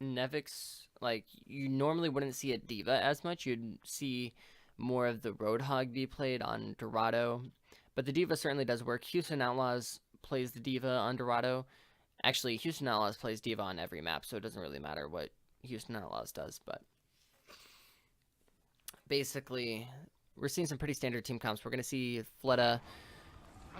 [SPEAKER 1] Nevix, like, you normally wouldn't see a D.Va as much. You'd see more of the Roadhog be played on Dorado. But the D.Va certainly does work. Houston Outlaws plays the D.Va on Dorado. Actually, Houston Outlaws plays D.Va on every map, so it doesn't really matter what Houston Outlaws does. But basically, we're seeing some pretty standard team comps. We're going to see Fleta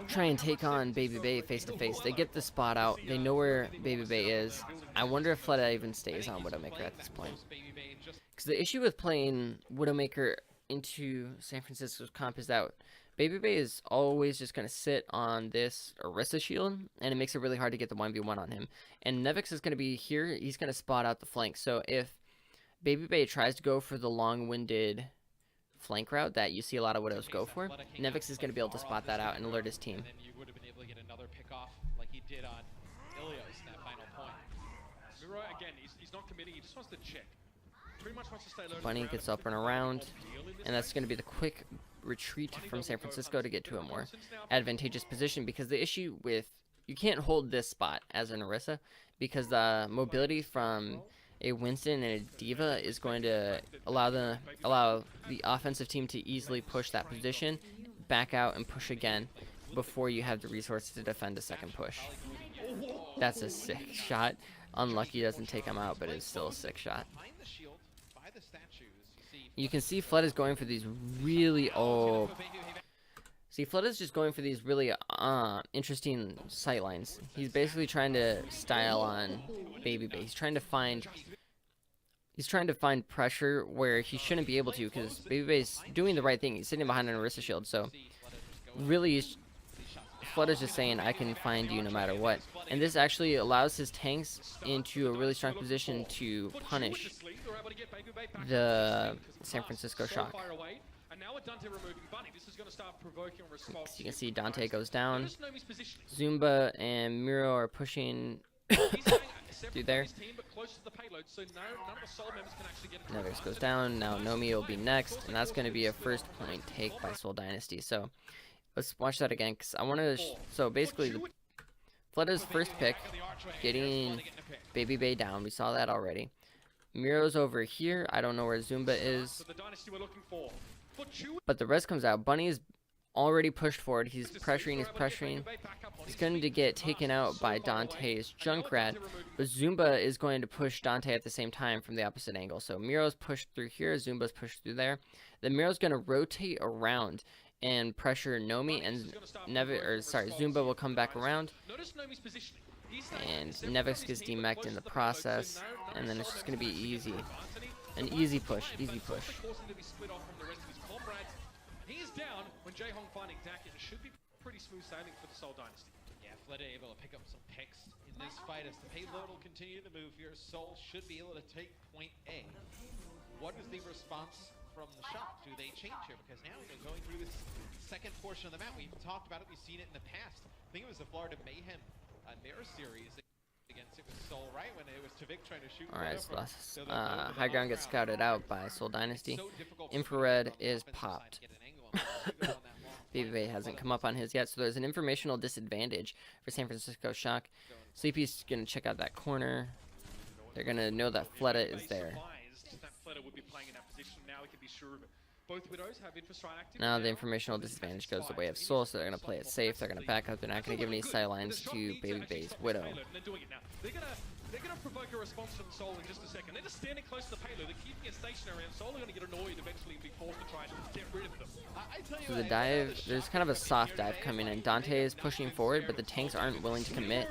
[SPEAKER 1] try and take on Baby Bay face-to-face. They get the spot out. They know where Baby Bay is. I wonder if Fleta even stays on Widowmaker at this point. Because the issue with playing Widowmaker into San Francisco's comp is that Baby Bay is always just going to sit on this Orisa shield, and it makes it really hard to get the 1v1 on him. And Nevix is going to be here. He's going to spot out the flank. So if Baby Bay tries to go for the long-winded flank route that you see a lot of Widows go for, Nevix is going to be able to spot that out and alert his team.
[SPEAKER 2] And then you would have been able to get another pick off like he did on Ilios in that final point.
[SPEAKER 3] Miro, again, he's not committing. He just wants to check. Pretty much wants to stay low.
[SPEAKER 1] Bunny gets up and around, and that's going to be the quick retreat from San Francisco to get to a more advantageous position, because the issue with, you can't hold this spot as an Orisa, because the mobility from a Winston and a D.Va is going to allow the offensive team to easily push that position, back out and push again before you have the resources to defend a second push. That's a sick shot. Unlucky doesn't take him out, but it's still a sick shot. You can see Fleta's going for these really Fleta's just going for these really interesting sight lines. He's basically trying to style on Baby Bay. He's trying to find pressure where he shouldn't be able to, because Baby Bay's doing the right thing. He's sitting behind an Orisa shield, so really Fleta's just saying, I can find you no matter what. And this actually allows his tanks into a really strong position to punish the San Francisco Shock. You can see Dante goes down. Zumba and Miro are pushing through there. Nevix goes down. Now Nomi will be next, and that's going to be a first point take by Seoul Dynasty. So let's watch that again, because I want to. So basically, Fleta's first pick, getting Baby Bay down. We saw that already. Miro's over here. I don't know where Zumba is.
[SPEAKER 3] So the Dynasty we're looking for.
[SPEAKER 1] But the res comes out. Bunny is already pushed forward. He's pressuring. He's going to get taken out by Dante's Junkrat. But Zumba is going to push Dante at the same time from the opposite angle. So Miro's pushed through here. Zumba's pushed through there. Then Miro's going to rotate around and pressure Nomi, and Zumba will come back around. And Nevix gets demeched in the process. And then it's just going to be easy. An easy push.
[SPEAKER 3] He's down when Jaehong finding Dak. It should be pretty smooth sailing for the Seoul Dynasty.
[SPEAKER 2] Yeah, Fleta able to pick up some picks in this fight as the payload will continue to move here. Seoul should be able to take point A. What is the response from the shop? Do they change here? Because now they're going through this second portion of the map. We've talked about it. We've seen it in the past. I think it was the Florida Mayhem Mirror series against it was Seoul, right? When it was Tavik trying to shoot.
[SPEAKER 1] Alright, so high ground gets scouted out by Seoul Dynasty. Infrared is popped. BBB hasn't come up on his yet, so there's an informational disadvantage for San Francisco Shock. Sleepy's going to check out that corner. They're going to know that Fleta is there. Now the informational disadvantage goes the way of Soul, so they're going to play it safe. They're going to back up. They're not going to give any sidelines to BBB's Widow.
[SPEAKER 3] They're going to provoke a response from Seoul in just a second. They're just standing close to the payload. They're keeping it stationary, and Seoul are going to get annoyed eventually and be forced to try and get rid of them.
[SPEAKER 1] So the dive, there's kind of a soft dive coming in. Dante is pushing forward, but the tanks aren't willing to commit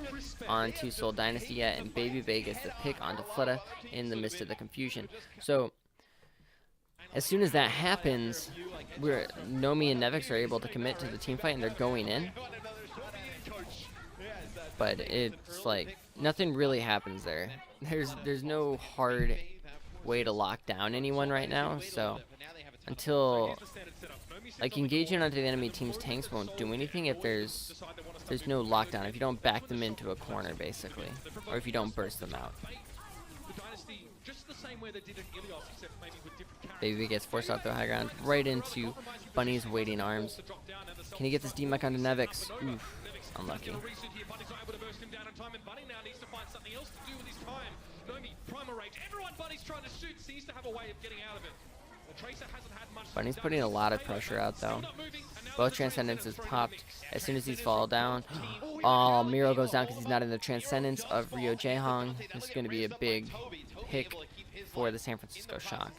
[SPEAKER 1] onto Seoul Dynasty yet, and Baby Bay gets the pick onto Fleta in the midst of the confusion. So as soon as that happens, Nomi and Nevix are able to commit to the team fight, and they're going in. But it's like nothing really happens there. There's no hard way to lock down anyone right now. So until like engaging onto the enemy team's tanks won't do anything if there's no lockdown. If you don't back them into a corner, basically, or if you don't burst them out. Baby gets forced out the high ground right into Bunny's waiting arms. Can he get this D-Mech onto Nevix? Oof, unlucky. Bunny's putting a lot of pressure out though. Both Transcendences popped as soon as these fall down. Oh, Miro goes down because he's not in the Transcendence of Rio Jaehong. This is going to be a big pick for the San Francisco Shock.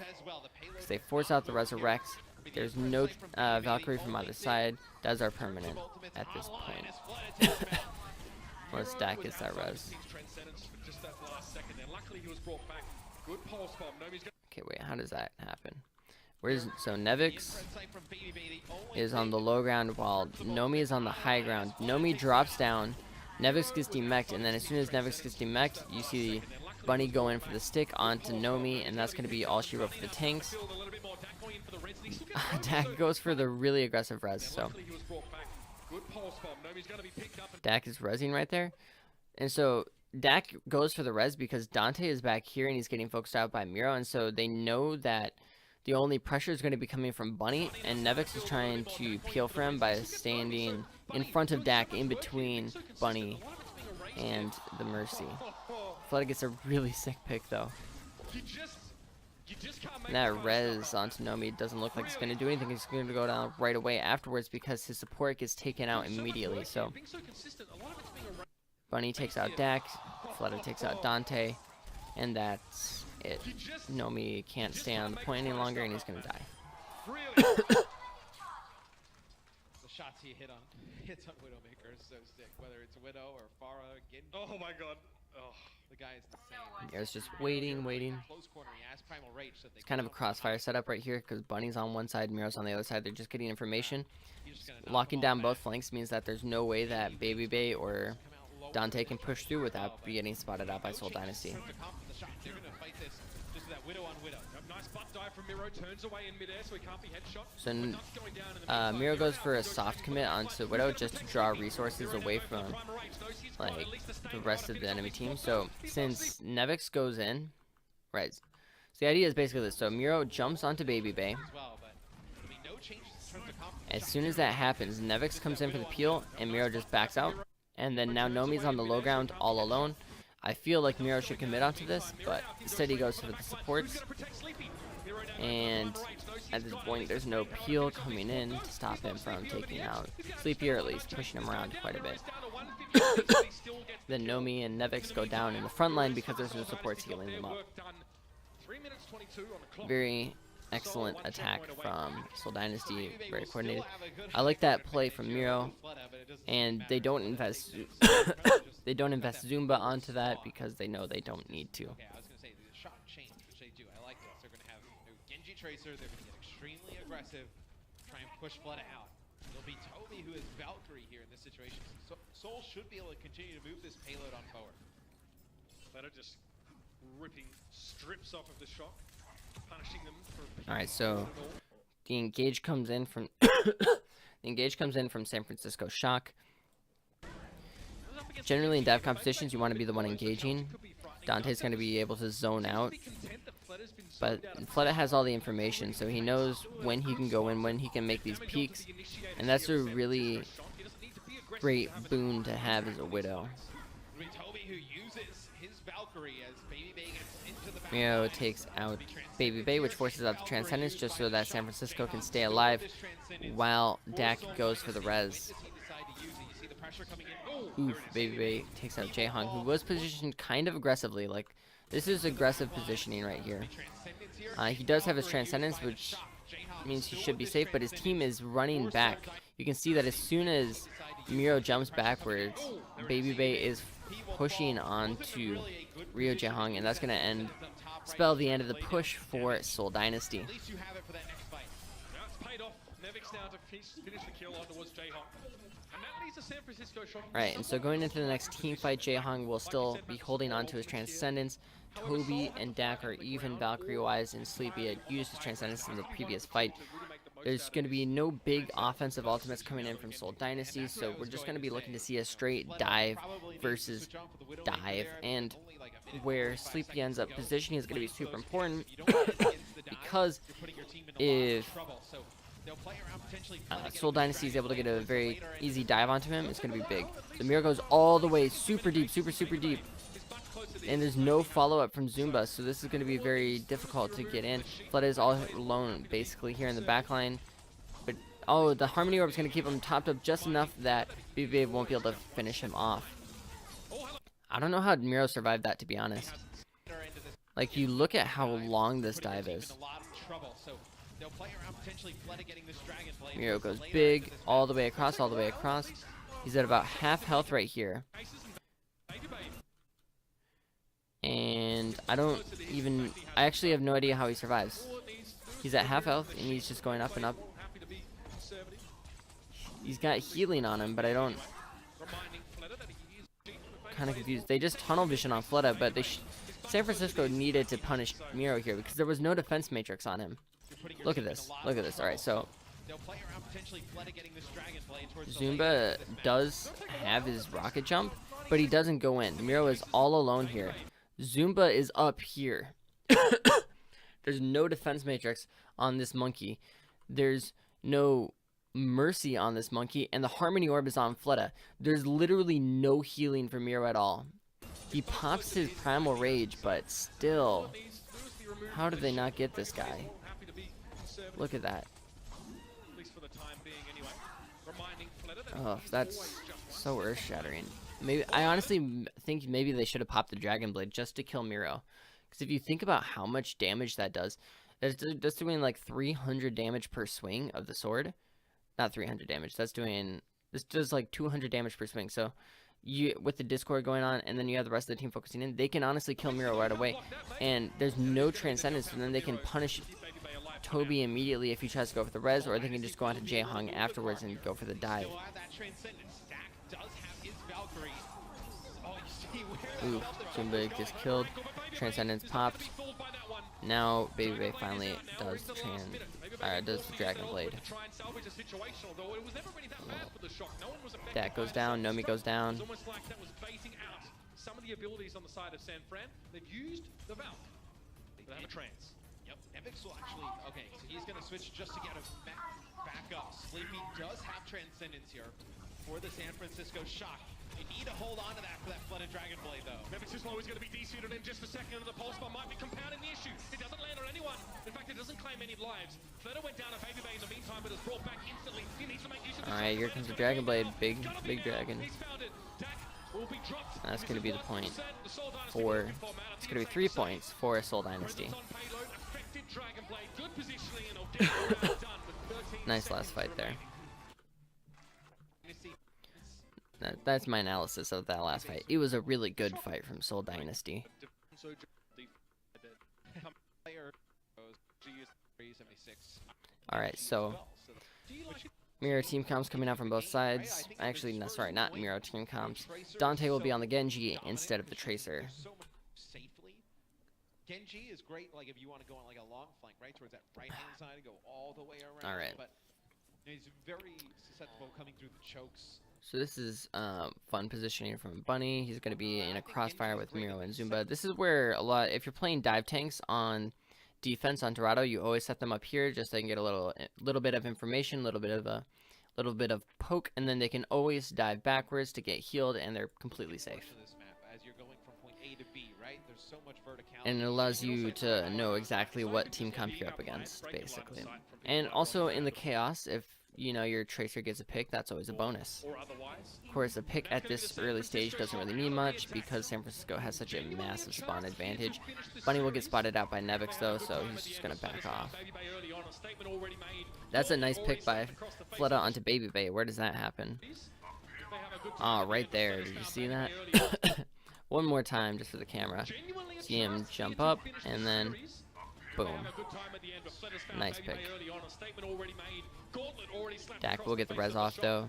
[SPEAKER 1] So they force out the Resurrect. There's no Valkyrie from either side. Does our permanent at this point. Unless Dak gets that res. Okay, wait, how does that happen? So Nevix is on the low ground while Nomi is on the high ground. Nomi drops down, Nevix gets demeched, and then as soon as Nevix gets demeched, you see Bunny go in for the stick onto Nomi, and that's going to be all she wrote for the tanks. Dak goes for the really aggressive res, so Dak is resing right there. And so Dak goes for the res because Dante is back here and he's getting focused out by Miro, and so they know that the only pressure is going to be coming from Bunny, and Nevix is trying to peel for him by standing in front of Dak in between Bunny and the Mercy. Fleta gets a really sick pick though. And that res onto Nomi doesn't look like it's going to do anything. It's going to go down right away afterwards because his support gets taken out immediately. So Bunny takes out Dak, Fleta takes out Dante, and that's it. Nomi can't stay on the point any longer, and he's going to die.
[SPEAKER 2] The shots he hits on Widowmaker is so sick, whether it's Widow or Farah, Genji.
[SPEAKER 3] Oh my god. Oh.
[SPEAKER 2] The guy is insane.
[SPEAKER 1] Yeah, it's just waiting. It's kind of a crossfire setup right here because Bunny's on one side, Miro's on the other side. They're just getting information. Locking down both flanks means that there's no way that Baby Bay or Dante can push through without getting spotted out by Seoul Dynasty. So Miro goes for a soft commit onto Widow just to draw resources away from like the rest of the enemy team. So since Nevix goes in, right? So the idea is basically this. So Miro jumps onto Baby Bay. As soon as that happens, Nevix comes in for the peel, and Miro just backs out. And then now Nomi's on the low ground all alone. I feel like Miro should commit onto this, but instead he goes for the supports. And at this point, there's no peel coming in to stop him from taking out Sleepy, or at least pushing him around quite a bit. Then Nomi and Nevix go down in the front line because there's no supports healing them up. Very excellent attack from Soul Dynasty, very coordinated. I like that play from Miro, and they don't invest they don't invest Zumba onto that because they know they don't need to.
[SPEAKER 2] Okay, I was gonna say the shot change, which they do. I like this. They're gonna have no Genji Tracer. They're gonna get extremely aggressive, try and push Flood out. It'll be Toby who is Valkyrie here in this situation. So Soul should be able to continue to move this payload on forward.
[SPEAKER 3] Better just ripping strips off of the shock, punishing them for.
[SPEAKER 1] All right, so the engage comes in from San Francisco Shock. Generally in dive competitions, you want to be the one engaging. Dante's going to be able to zone out, but Fleta has all the information, so he knows when he can go in, when he can make these peaks, and that's a really great boon to have as a Widow. Miro takes out Baby Bay, which forces out the Transcendence just so that San Francisco can stay alive, while Dak goes for the res. Oof, Baby Bay takes out Jaehong, who was positioned kind of aggressively. Like, this is aggressive positioning right here. He does have his Transcendence, which means he should be safe, but his team is running back. You can see that as soon as Miro jumps backwards, Baby Bay is pushing onto Rio Jaehong, and that's going to spell the end of the push for Soul Dynasty. Right, and so going into the next team fight, Jaehong will still be holding on to his Transcendence. Toby and Dak are even Valkyrie-wise, and Sleepy had used his Transcendence in the previous fight. There's going to be no big offensive ultimates coming in from Soul Dynasty, so we're just going to be looking to see a straight dive versus dive, and where Sleepy ends up positioning is going to be super important, because if Soul Dynasty is able to get a very easy dive onto him, it's going to be big. The Miro goes all the way super deep, super deep, and there's no follow-up from Zumba, so this is going to be very difficult to get in. Flood is all alone basically here in the backline, but oh, the Harmony Orb is going to keep him topped up just enough that BB won't be able to finish him off. I don't know how Miro survived that, to be honest. Like, you look at how long this dive is. Miro goes big, all the way across. He's at about half health right here. And I actually have no idea how he survives. He's at half health, and he's just going up and up. He's got healing on him, but I don't... Kind of confused. They just tunnel vision on Fleta, but San Francisco needed to punish Miro here because there was no defense matrix on him. Look at this. Alright, so Zumba does have his rocket jump, but he doesn't go in. Miro is all alone here. Zumba is up here. There's no defense matrix on this monkey. There's no mercy on this monkey, and the Harmony Orb is on Fleta. There's literally no healing for Miro at all. He pops his Primal Rage, but still, how did they not get this guy? Look at that. Oh, that's so earth-shattering. Maybe I honestly think maybe they should have popped the Dragon Blade just to kill Miro, because if you think about how much damage that does, that's doing like 300 damage per swing of the sword. Not 300 damage. This does like 200 damage per swing. So you, with the Discord going on, and then you have the rest of the team focusing in, they can honestly kill Miro right away. And there's no Transcendence, and then they can punish Toby immediately if he tries to go for the res, or they can just go on to Jaehong afterwards and go for the dive. Ooh, Zumba gets killed. Transcendence popped. Now Baby Bay finally does the Dragon Blade. That goes down. Nomi goes down.
[SPEAKER 3] It's almost like that was baiting out some of the abilities on the side of San Fran. They've used the Valk. They have a trance.
[SPEAKER 2] Yep, Evix will actually... Okay, so he's going to switch just to get him back up. Sleepy does have Transcendence here for the San Francisco Shock. You need to hold on to that for that Flooded Dragon Blade, though.
[SPEAKER 3] Nemesis Low is going to be DC'd in just a second, and the pulse bomb might be compounding the issue. It doesn't land on anyone. In fact, it doesn't claim any lives. Fleta went down a Baby Bay in the meantime, but is brought back instantly. He needs to make use of the
[SPEAKER 1] Alright, here comes the Dragon Blade. Big dragon.
[SPEAKER 3] He's found it. Dak will be dropped.
[SPEAKER 1] That's going to be the point for... It's going to be 3 points for Soul Dynasty. Nice last fight there. That's my analysis of that last fight. It was a really good fight from Soul Dynasty. Alright, so mirror team comps coming out from both sides. Actually, no, sorry, not mirror team comps. Dante will be on the Genji instead of the Tracer.
[SPEAKER 2] Genji is great, like if you want to go on like a long flank, right towards that right-hand side and go all the way around.
[SPEAKER 1] All right.
[SPEAKER 2] But he's very susceptible coming through the chokes.
[SPEAKER 1] So this is fun positioning from Bunny. He's going to be in a crossfire with Miro and Zumba. This is where a lot, if you're playing dive tanks on defense on Dorado, you always set them up here just so they can get a little bit of information, a little bit of poke, and then they can always dive backwards to get healed, and they're completely safe. And it allows you to know exactly what team comp you're up against, basically. And also in the chaos, if you know your Tracer gets a pick, that's always a bonus. Of course, a pick at this early stage doesn't really mean much because San Francisco has such a massive spawn advantage. Bunny will get spotted out by Nevix though, so he's just going to back off. That's a nice pick by Fleta onto Baby Bay. Where does that happen? Oh, right there. Did you see that? One more time just for the camera. See him jump up and then boom. Nice pick. Dak will get the res off though.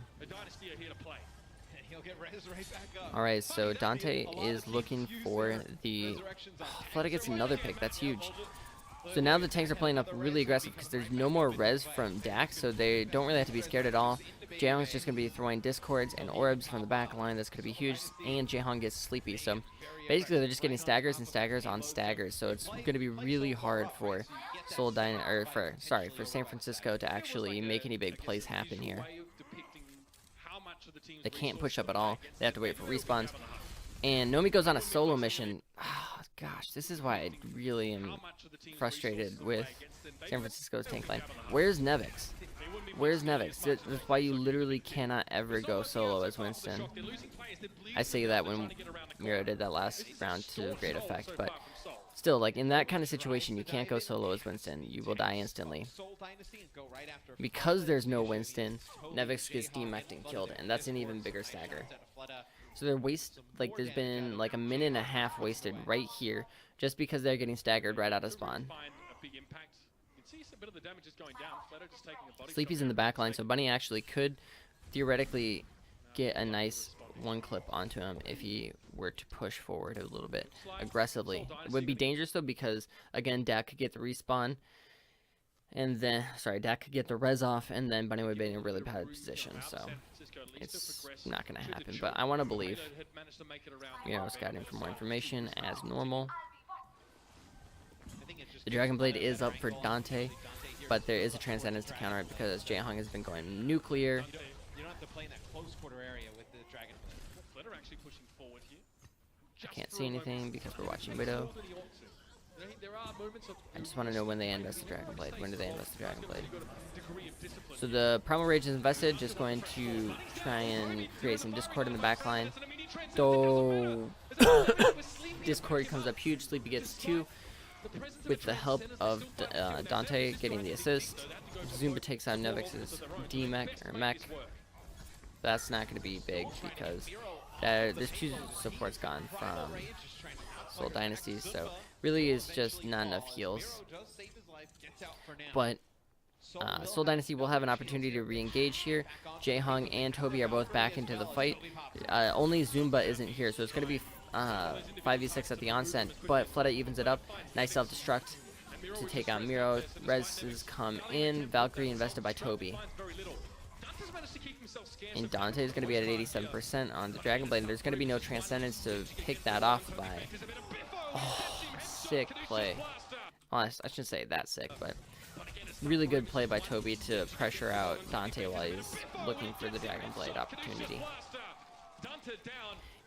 [SPEAKER 1] Alright, so Dante is looking for the... Oh, Fleta gets another pick. That's huge. So now the tanks are playing up really aggressive because there's no more res from Dak, so they don't really have to be scared at all. Jaehong's just going to be throwing discords and orbs from the back line. That's going to be huge, and Jaehong gets sleepy. So basically they're just getting staggers and staggers on staggers, so it's going to be really hard for for San Francisco to actually make any big plays happen here. They can't push up at all. They have to wait for respawns. And Nomi goes on a solo mission. Oh, gosh, this is why I really am frustrated with San Francisco's tank line. Where's Nevix? Where's Nevix? That's why you literally cannot ever go solo as Winston. I say that when Miro did that last round to great effect, but still, like in that kind of situation, you can't go solo as Winston. You will die instantly. Because there's no Winston, Nevix gets demeched and killed, and that's an even bigger stagger. So there's been like a minute and a half wasted right here just because they're getting staggered right out of spawn. Sleepy's in the back line, so Bunny actually could theoretically get a nice one clip onto him if he were to push forward a little bit aggressively. It would be dangerous though because again Dak could get the respawn and then Dak could get the res off and then Bunny would be in a really bad position, so it's not gonna happen. But I want to believe, you know, scouting for more information as normal. The Dragon Blade is up for Dante, but there is a Transcendence to counter it because Jaehong has been going nuclear.
[SPEAKER 2] You don't have to play in that close quarter area with the Dragon Blade.
[SPEAKER 1] I can't see anything because we're watching Widow. I just want to know when they invest the Dragon Blade. When do they invest the Dragon Blade? So the Primal Rage is invested, just going to try and create some discord in the back line. Though discord comes up huge, Sleepy gets 2 with the help of Dante getting the assist. Zumba takes out Nevix's D-Mech or Mech. That's not going to be big because there's 2 supports gone from Soul Dynasty, so really is just not enough heals. But Soul Dynasty will have an opportunity to re-engage here. Jaehong and Toby are both back into the fight. Only Zumba isn't here, so it's going to be 5v6 at the onset, but Fleta evens it up. Nice self-destruct to take out Miro. Reses come in. Valkyrie invested by Toby. And Dante is going to be at 87% on the Dragon Blade. There's going to be no Transcendence to pick that off by. Oh, sick play. Well, I shouldn't say that sick, but really good play by Toby to pressure out Dante while he's looking for the Dragon Blade opportunity.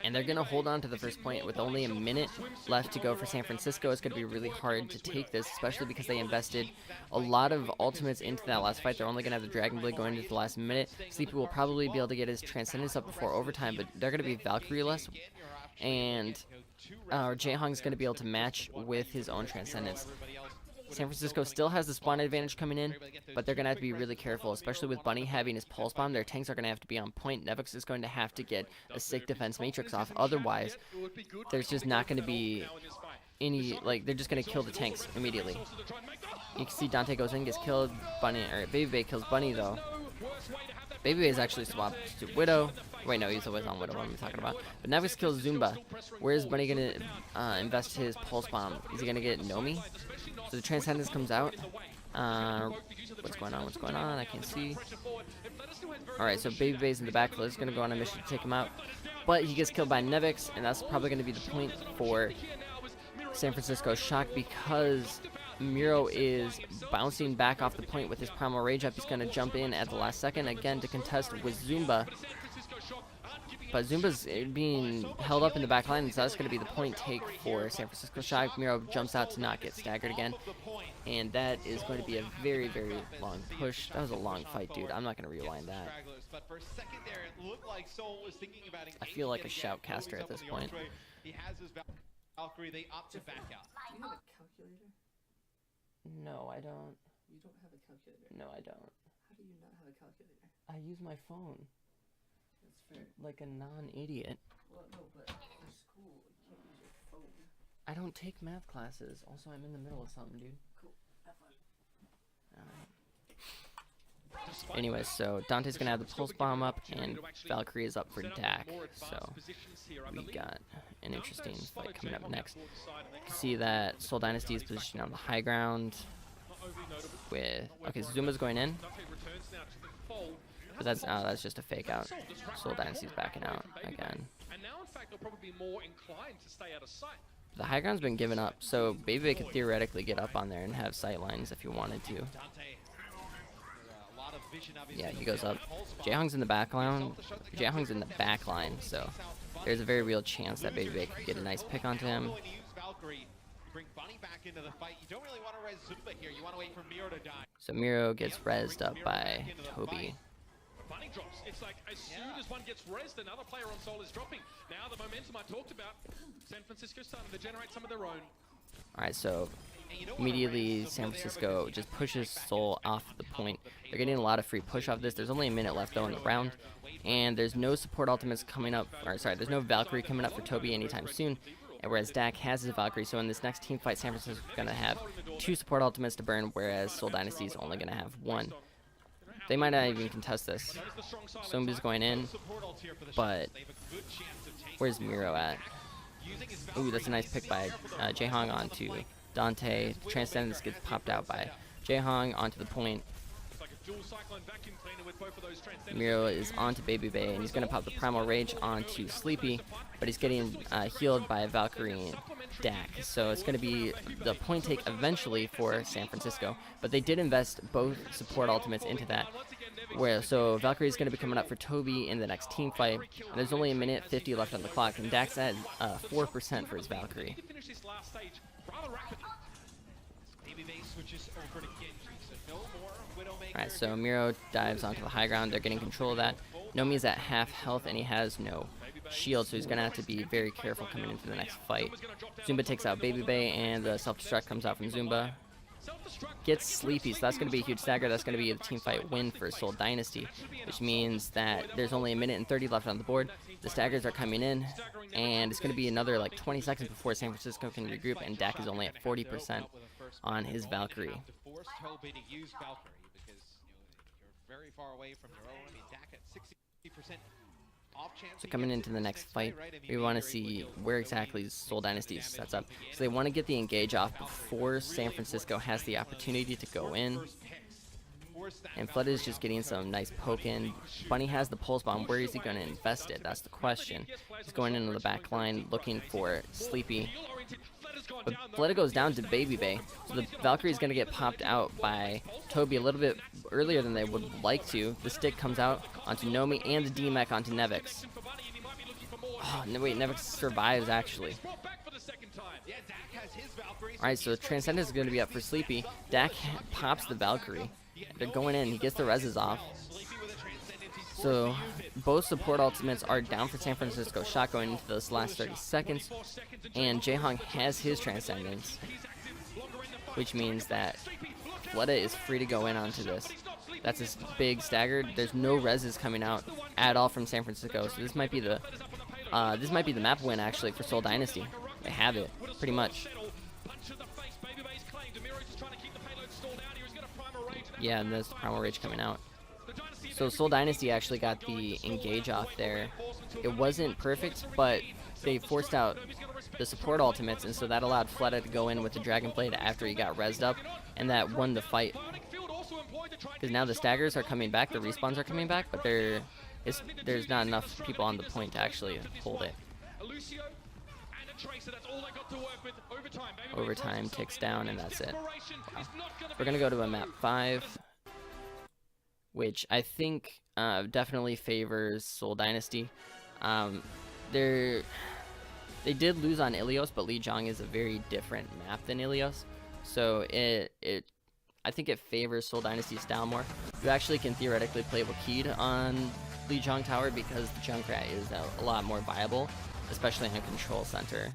[SPEAKER 1] And they're going to hold on to the first point with only a minute left to go for San Francisco. It's going to be really hard to take this, especially because they invested a lot of ultimates into that last fight. They're only going to have the Dragon Blade going into the last minute. Sleepy will probably be able to get his Transcendence up before overtime, but they're going to be Valkyrie-less. And Jaehong's going to be able to match with his own Transcendence. San Francisco still has the spawn advantage coming in, but they're going to have to be really careful, especially with Bunny having his Pulse Bomb. Their tanks are going to have to be on point. Nevix is going to have to get a sick defense matrix off. Otherwise, there's just not going to be any, like, they're just going to kill the tanks immediately. You can see Dante goes in, gets killed. Bunny, or Baby Bay kills Bunny, though. Baby Bay is actually swapped to Widow. Wait, no, he's always on Widow. What am I talking about? But Nevix kills Zumba. Where is Bunny going to invest his Pulse Bomb? Is he going to get Nomi? So the Transcendence comes out. What's going on? What's going on? I can't see. Alright, so Baby Bay's in the back. He's going to go on a mission to take him out. But he gets killed by Nevix, and that's probably going to be the point for San Francisco Shock because Miro is bouncing back off the point with his Primal Rage up. He's going to jump in at the last second again to contest with Zumba. But Zumba's being held up in the back line, so that's going to be the point take for San Francisco Shock. Miro jumps out to not get staggered again. And that is going to be a very, very long push. That was a long fight, dude. I'm not going to rewind that. I feel like a shoutcaster at this point.
[SPEAKER 2] He has his Valkyrie. They opt to back out.
[SPEAKER 4] Do you have a calculator?
[SPEAKER 1] No, I don't.
[SPEAKER 4] You don't have a calculator.
[SPEAKER 1] No, I don't.
[SPEAKER 4] How do you not have a calculator?
[SPEAKER 1] I use my phone.
[SPEAKER 4] That's fair.
[SPEAKER 1] Like a non-idiot.
[SPEAKER 4] Well, no, but for school, you can't use your phone.
[SPEAKER 1] I don't take math classes. Also, I'm in the middle of something, dude.
[SPEAKER 4] Cool. Have fun.
[SPEAKER 1] Anyways, so Dante's gonna have the Pulse Bomb up, and Valkyrie is up for Dak. So we got an interesting fight coming up next. You can see that Seoul Dynasty is positioned on the high ground. With okay, so Zuma's going in, but that's just a fake out. Seoul Dynasty's backing out again. The high ground's been given up, so Baby could theoretically get up on there and have sight lines if he wanted to. Yeah, he goes up. Jaehong's in the back line. Jaehong's in the back line, so there's a very real chance that Baby could get a nice pick onto him. So Miro gets rezzed up by Toby.
[SPEAKER 3] Bunny drops. It's like as soon as one gets rezzed, another player on Soul is dropping. Now the momentum I talked about, San Francisco starting to generate some of their own.
[SPEAKER 1] Alright, so immediately San Francisco just pushes Seoul off the point. They're getting a lot of free push off this. There's only a minute left though in the round, and there's no support ultimates coming up, or sorry, there's no Valkyrie coming up for Toby anytime soon, and whereas Dak has his Valkyrie, so in this next team fight, San Francisco is going to have 2 support ultimates to burn, whereas Seoul Dynasty is only going to have 1. They might not even contest this. Zumba's going in, but where's Miro at? Ooh, that's a nice pick by Jaehong onto Dante. Transcendence gets popped out by Jaehong onto the point. Miro is onto Baby Bay, and he's going to pop the Primal Rage onto Sleepy, but he's getting healed by Valkyrie and Dak. So it's going to be the point take eventually for San Francisco, but they did invest both support ultimates into that. So Valkyrie is going to be coming up for Toby in the next team fight, and there's only a minute 50 left on the clock, and Dak's at 4% for his Valkyrie. Alright, so Miro dives onto the high ground. They're getting control of that. Nomi's at half health, and he has no shield, so he's going to have to be very careful coming into the next fight. Zumba takes out Baby Bay, and the self-destruct comes out from Zumba. Gets Sleepy, so that's going to be a huge stagger. That's going to be a team fight win for Seoul Dynasty, which means that there's only a minute and 30 left on the board. The staggers are coming in, and it's going to be another like 20 seconds before San Francisco can regroup, and Dak is only at 40% on his Valkyrie. So coming into the next fight, we want to see where exactly Seoul Dynasty sets up. So they want to get the engage off before San Francisco has the opportunity to go in. And Flood is just getting some nice poke in. Bunny has the Pulse Bomb. Where is he going to invest it? That's the question. He's going into the back line looking for Sleepy. But Fleta goes down to Baby Bay. So the Valkyrie is going to get popped out by Toby a little bit earlier than they would like to. The stick comes out onto Nomi and the D-Mech onto Nevix. Oh, no, wait, Nevix survives actually. Alright, so Transcendence is going to be up for Sleepy. Dak pops the Valkyrie. They're going in. He gets the reses off. So both support ultimates are down for San Francisco shot going into this last 30 seconds. And Jaehong has his Transcendence, which means that Fleta is free to go in onto this. That's a big stagger. There's no reses coming out at all from San Francisco. So this might be the map win actually for Seoul Dynasty. They have it pretty much. Yeah, and there's the Primal Rage coming out. So Seoul Dynasty actually got the engage off there. It wasn't perfect, but they forced out the support ultimates, and so that allowed Fleta to go in with the Dragon Blade after he got rezzed up, and that won the fight. Because now the staggers are coming back, the respawns are coming back, but there's not enough people on the point to actually hold it. Overtime ticks down, and that's it. Wow. We're going to go to a map 5, which I think definitely favors Seoul Dynasty. They did lose on Ilios, but Lijiang is a very different map than Ilios. So I think it favors Seoul Dynasty's style more. You actually can theoretically play Wakid on Lijiang Tower because the Junkrat is a lot more viable, especially on Control Center.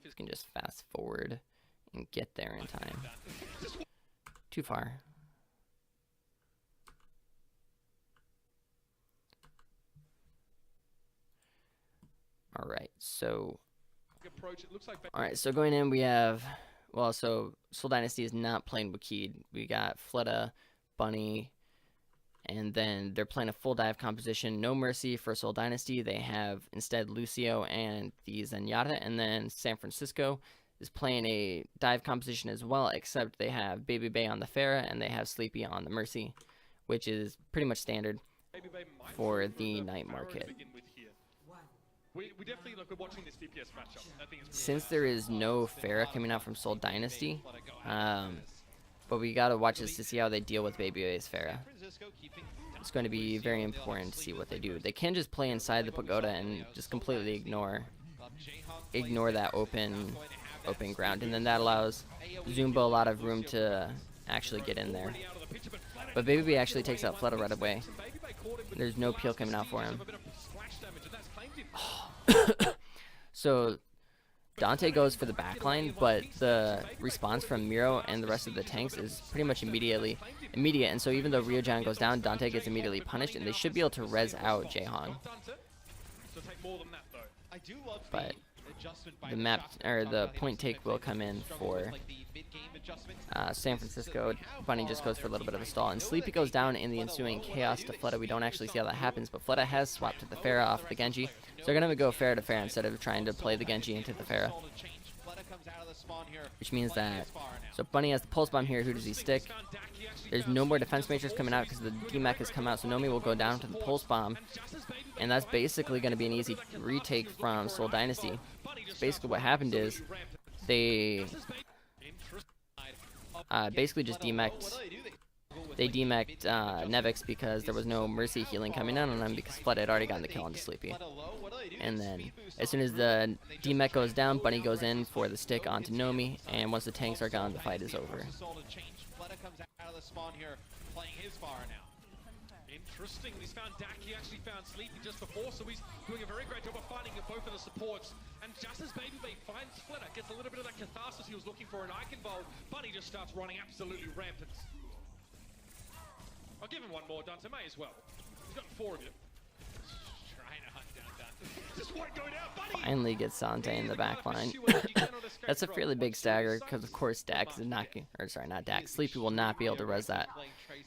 [SPEAKER 1] You can just fast forward and get there in time. Too far. Alright, so going in we have, well, so Seoul Dynasty is not playing Wakid. We got Fleta, Bunny, and then they're playing a full dive composition. No Mercy for Seoul Dynasty. They have instead Lucio and the Zenyatta, and then San Francisco is playing a dive composition as well, except they have Baby Bay on the Pharah and they have Sleepy on the Mercy, which is pretty much standard for the night market.
[SPEAKER 3] We definitely look at watching this DPS matchup.
[SPEAKER 1] Since there is no Pharah coming out from Seoul Dynasty, but we gotta watch this to see how they deal with Baby Bay's Pharah. It's going to be very important to see what they do. They can just play inside the pagoda and just completely ignore that open ground, and then that allows Zumba a lot of room to actually get in there. But Baby Bay actually takes out Fleta right away. There's no peel coming out for him. So Dante goes for the backline, but the response from Miro and the rest of the tanks is pretty much immediate, and so even though Ryojan goes down, Dante gets immediately punished, and they should be able to res out Jaehong. But the map, or the point take, will come in for San Francisco. Bunny just goes for a little bit of a stall, and Sleepy goes down in the ensuing chaos to Fleta. We don't actually see how that happens, but Fleta has swapped to the Pharah off the Genji, so they're gonna go Pharah to Pharah instead of trying to play the Genji into the Pharah. Which means that, so Bunny has the pulse bomb here. Who does he stick? There's no more defense matrix coming out because the D-Mech has come out, so Nomi will go down to the pulse bomb, and that's basically going to be an easy retake from Seoul Dynasty. Basically what happened is they basically just demeched Nevix because there was no Mercy healing coming down on them because Flood had already gotten the kill on the Sleepy. And then as soon as the D-Mech goes down, Bunny goes in for the stick onto Nomi, and once the tanks are gone, the fight is over.
[SPEAKER 3] Interesting. He's found Dak. He actually found Sleepy just before, so he's doing a very great job of finding both of the supports. And just as Baby Bay finds Flitter, gets a little bit of that catharsis he was looking for in Eichenwald, Bunny just starts running absolutely rampant. I'll give him one more, Dante, may as well. He's got 4 of you. Trying to hunt down Dante. Just won't go down, Bunny!
[SPEAKER 1] Finally gets Dante in the back line. That's a fairly big stagger, because of course Dax is not, or sorry, not Dax, Sleepy will not be able to res that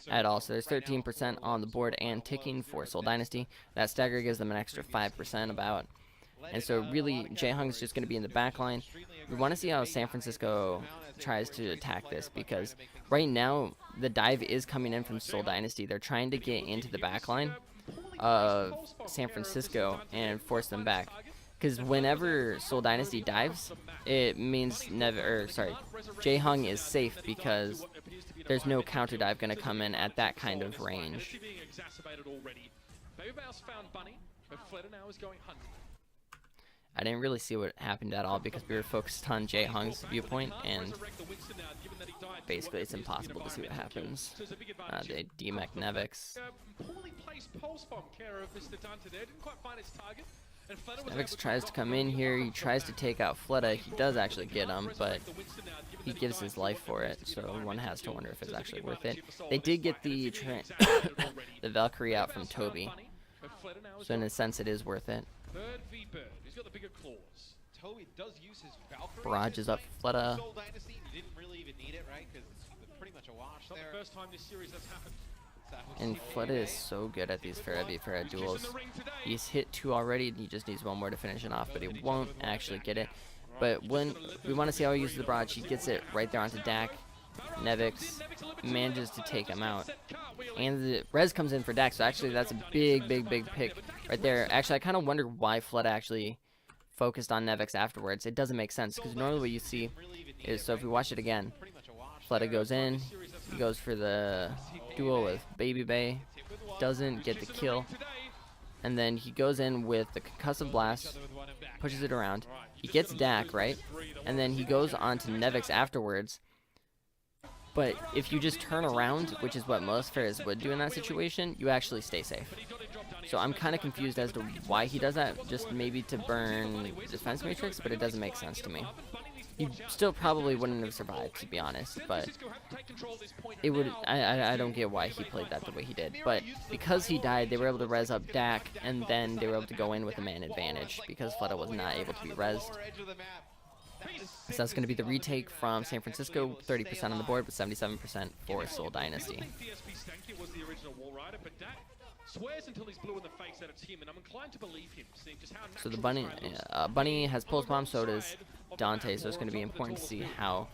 [SPEAKER 1] at all. So there's 13% on the board and ticking for Seoul Dynasty. That stagger gives them an extra 5% about. And so really, Jaehong is just going to be in the back line. We want to see how San Francisco tries to attack this, because right now the dive is coming in from Seoul Dynasty. They're trying to get into the back line of San Francisco and force them back. Because whenever Seoul Dynasty dives, it means Jae-Hung is safe because there's no counter dive going to come in at that kind of range. I didn't really see what happened at all because we were focused on Jae-Hung's viewpoint, and basically it's impossible to see what happens. They demech Nevix. Nevix tries to come in here, he tries to take out Fleta, he does actually get him, but he gives his life for it, so one has to wonder if it's actually worth it. They did get the the Valkyrie out from Toby, so in a sense it is worth it.
[SPEAKER 2] He's got the bigger claws. Toby does use his Valkyrie.
[SPEAKER 1] Barrage is up Fleta.
[SPEAKER 2] Soul Dynasty, you didn't really even need it, right? Because it's pretty much a wash there.
[SPEAKER 3] The first time this series has happened.
[SPEAKER 1] And Fleta is so good at these Farah v Farah duels. He's hit 2 already, and he just needs 1 more to finish it off, but he won't actually get it. But when we want to see how he uses the barrage, he gets it right there onto Dak. Nevix manages to take him out. And the res comes in for Dak, so actually that's a big pick right there. Actually, I kind of wonder why Fleta actually focused on Nevix afterwards. It doesn't make sense, because normally what you see is, so if we watch it again, Fleta goes in, he goes for the duel with Baby Bay, doesn't get the kill, and then he goes in with the concussive blast, pushes it around, he gets Dak, right, and then he goes on to Nevix afterwards. But if you just turn around, which is what most Farahs would do in that situation, you actually stay safe. So I'm kind of confused as to why he does that, just maybe to burn defense matrix, but it doesn't make sense to me. He still probably wouldn't have survived, to be honest, but it would. I don't get why he played that the way he did. But because he died, they were able to res up Dak, and then they were able to go in with a man advantage because Fleta was not able to be resed. So that's going to be the retake from San Francisco, 30% on the board, but 77% for Seoul Dynasty. So the Bunny has pulse bomb, so does Dante, so it's going to be important to see how...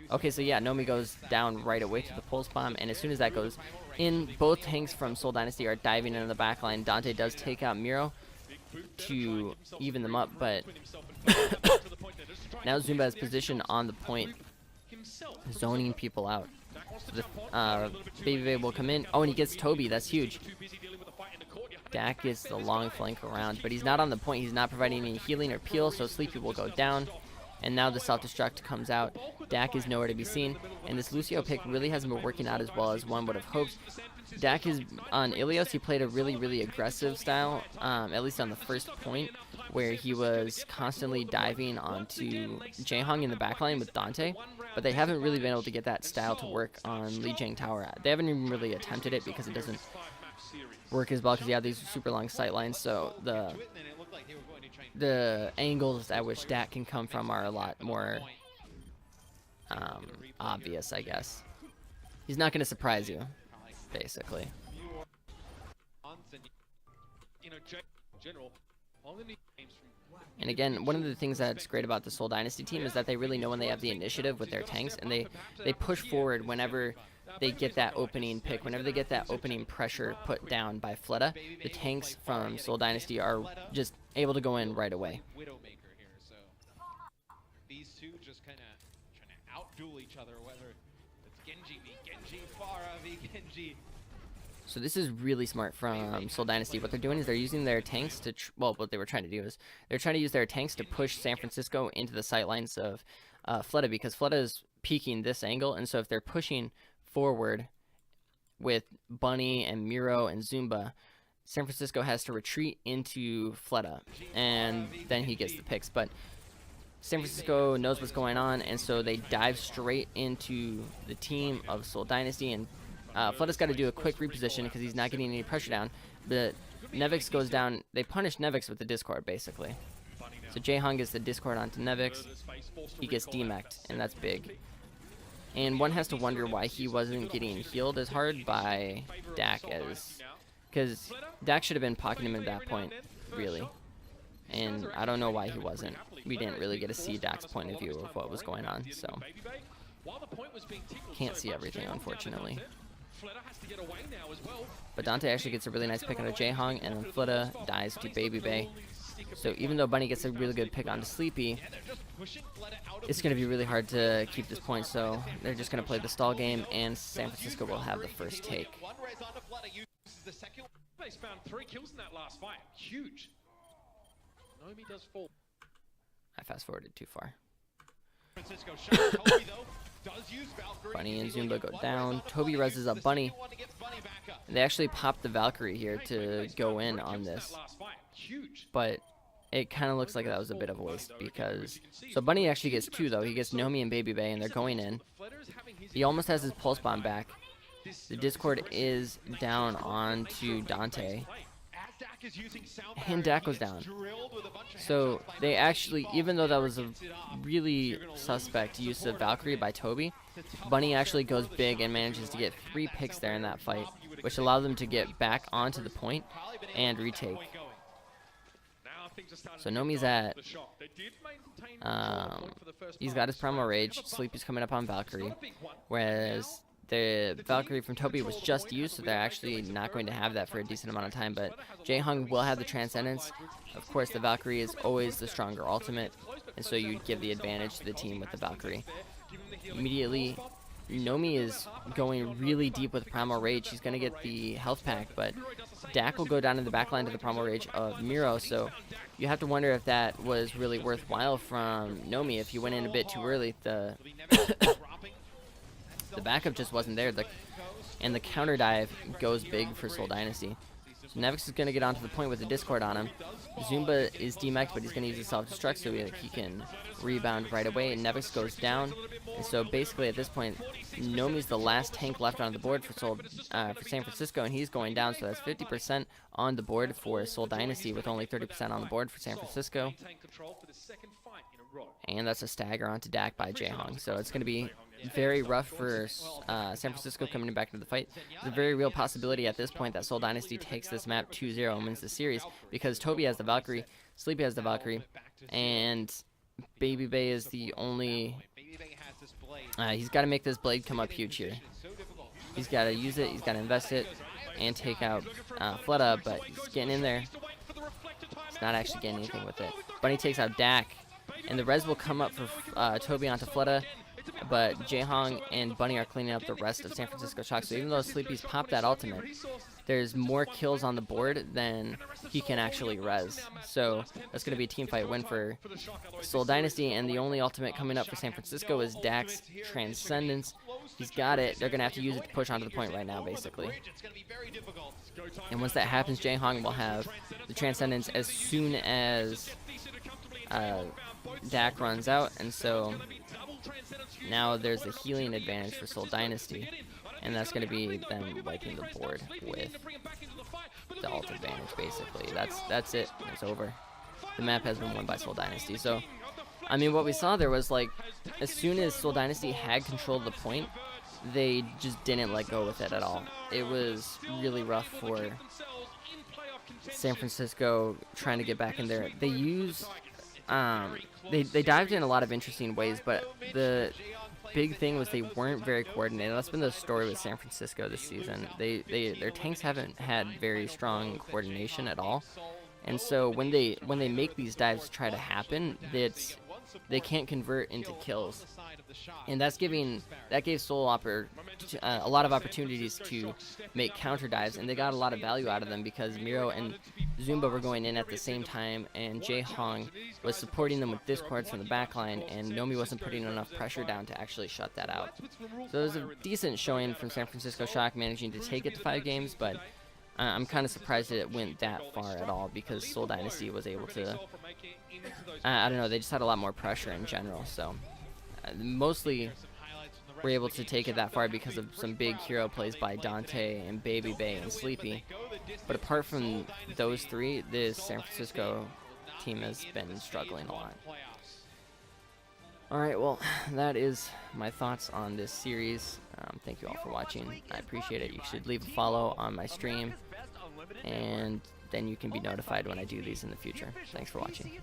[SPEAKER 1] Okay, so yeah, Nomi goes down right away to the pulse bomb, and as soon as that goes in, both tanks from Seoul Dynasty are diving into the backline. Dante does take out Miro to even them up, but now Zumba is positioned on the point, zoning people out. So the Baby Babe will come in. Oh, and he gets Toby. That's huge. Dak gets the long flank around, but he's not on the point. He's not providing any healing or peel, so Sleepy will go down. And now the self-destruct comes out. Dak is nowhere to be seen, and this Lucio pick really hasn't been working out as well as one would have hoped. Dak is on Ilios. He played a really aggressive style, at least on the first point, where he was constantly diving onto Jae-Hung in the backline with Dante, but they haven't really been able to get that style to work on Lijiang Tower. They haven't even really attempted it because it doesn't work as well because you have these super long sight lines, so the angles at which Dak can come from are a lot more obvious, I guess. He's not going to surprise you, basically. And again, one of the things that's great about the Seoul Dynasty team is that they really know when they have the initiative with their tanks, and they push forward whenever they get that opening pick, whenever they get that opening pressure put down by Fleta. The tanks from Seoul Dynasty are just able to go in right away.
[SPEAKER 2] Widowmaker here, so these two just kind of trying to outduel each other, whether it's Genji v Genji, Farah v Genji.
[SPEAKER 1] So this is really smart from Seoul Dynasty. What they're doing is they're using their tanks to, well, what they were trying to do is they're trying to use their tanks to push San Francisco into the sightlines of Fleta, because Fleta is peeking this angle, and so if they're pushing forward with Bunny and Miro and Zumba, San Francisco has to retreat into Fleta, and then he gets the picks. But San Francisco knows what's going on, and so they dive straight into the team of Seoul Dynasty, and Fleta's got to do a quick reposition because he's not getting any pressure down. But Nevix goes down. They punish Nevix with the Discord, basically. So Jae-Hung gets the Discord onto Nevix. He gets demeched, and that's big. And one has to wonder why he wasn't getting healed as hard by Dak, because Dak should have been pocketing him at that point, really. And I don't know why he wasn't. We didn't really get to see Dak's point of view of what was going on, so can't see everything, unfortunately. But Dante actually gets a really nice pick on a Jae-Hung, and then Fleta dies to Baby Bay. So even though Bunny gets a really good pick onto Sleepy, it's going to be really hard to keep this point. So they're just going to play the stall game, and San Francisco will have the first take.
[SPEAKER 3] They found 3 kills in that last fight. Huge. Nomi does fall.
[SPEAKER 1] I fast forwarded too far.
[SPEAKER 2] Francisco shows Toby, though, does use Valkyrie.
[SPEAKER 1] Bunny and Zumba go down. Toby reses up Bunny. They actually popped the Valkyrie here to go in on this. But it kind of looks like that was a bit of a waste because... So Bunny actually gets 2, though. He gets Nomi and Baby Bay, and they're going in. He almost has his Pulse Bomb back. The Discord is down onto Dante. And Dak goes down. So they actually, even though that was a really suspect use of Valkyrie by Toby, Bunny actually goes big and manages to get 3 picks there in that fight, which allowed them to get back onto the point and retake. So Nomi's at, he's got his Primal Rage. Sleepy's coming up on Valkyrie, whereas the Valkyrie from Toby was just used, so they're actually not going to have that for a decent amount of time, but Jae-Hung will have the Transcendence. Of course, the Valkyrie is always the stronger ultimate, and so you give the advantage to the team with the Valkyrie. Immediately, Nomi is going really deep with Primal Rage. He's going to get the health pack, but Dak will go down in the backline to the Primal Rage of Miro, so you have to wonder if that was really worthwhile from Nomi. If he went in a bit too early, the backup just wasn't there, and the counter dive goes big for Seoul Dynasty. So Nevix is going to get onto the point with the Discord on him. Zumba is DMAX, but he's going to use his self-destruct so he can rebound right away, and Nevix goes down. And so basically at this point, Nomi's the last tank left on the board for San Francisco, and he's going down, so that's 50% on the board for Seoul Dynasty with only 30% on the board for San Francisco. And that's a stagger onto Dak by Jae-Hung. So it's going to be very rough for San Francisco coming back into the fight. There's a very real possibility at this point that Seoul Dynasty takes this map 2-0 and wins the series because Toby has the Valkyrie, Sleepy has the Valkyrie, and Baby Bay is the only... he's got to make this blade come up huge here. He's got to use it, he's got to invest it, and take out Fleta, but he's getting in there. He's not actually getting anything with it. Bunny takes out Dak, and the res will come up for Toby onto Fleta, but Jae-Hung and Bunny are cleaning up the rest of San Francisco Shock. So even though Sleepy's popped that ultimate, there's more kills on the board than he can actually res. So that's going to be a teamfight win for Seoul Dynasty, and the only ultimate coming up for San Francisco is Dak's Transcendence. He's got it. They're going to have to use it to push onto the point right now, basically. And once that happens, Jae-Hung will have the Transcendence as soon as Dak runs out, and so now there's a healing advantage for Seoul Dynasty, and that's going to be them wiping the board with the ult advantage, basically. That's it. It's over. The map has been won by Seoul Dynasty. So, I mean, what we saw there was, like, as soon as Seoul Dynasty had control of the point, they just didn't let go with it at all. It was really rough for San Francisco trying to get back in there. They used... they dived in a lot of interesting ways, but the big thing was they weren't very coordinated. That's been the story with San Francisco this season. Their tanks haven't had very strong coordination at all, and so when they make these dives try to happen, they can't convert into kills, and that gave Seoul a lot of opportunities to make counter dives, and they got a lot of value out of them because Miro and Zumba were going in at the same time, and Jae-Hung was supporting them with discords from the backline, and Nomi wasn't putting enough pressure down to actually shut that out. So it was a decent showing from San Francisco Shock, managing to take it to 5 games, but I'm kind of surprised that it went that far at all because Seoul Dynasty was able to, I don't know, they just had a lot more pressure in general, so mostly were able to take it that far because of some big hero plays by Dante and Baby Bay and Sleepy. But apart from those 3, this San Francisco team has been struggling a lot. Alright, well, that is my thoughts on this series. Thank you all for watching. I appreciate it. You should leave a follow on my stream, and then you can be notified when I do these in the future. Thanks for watching.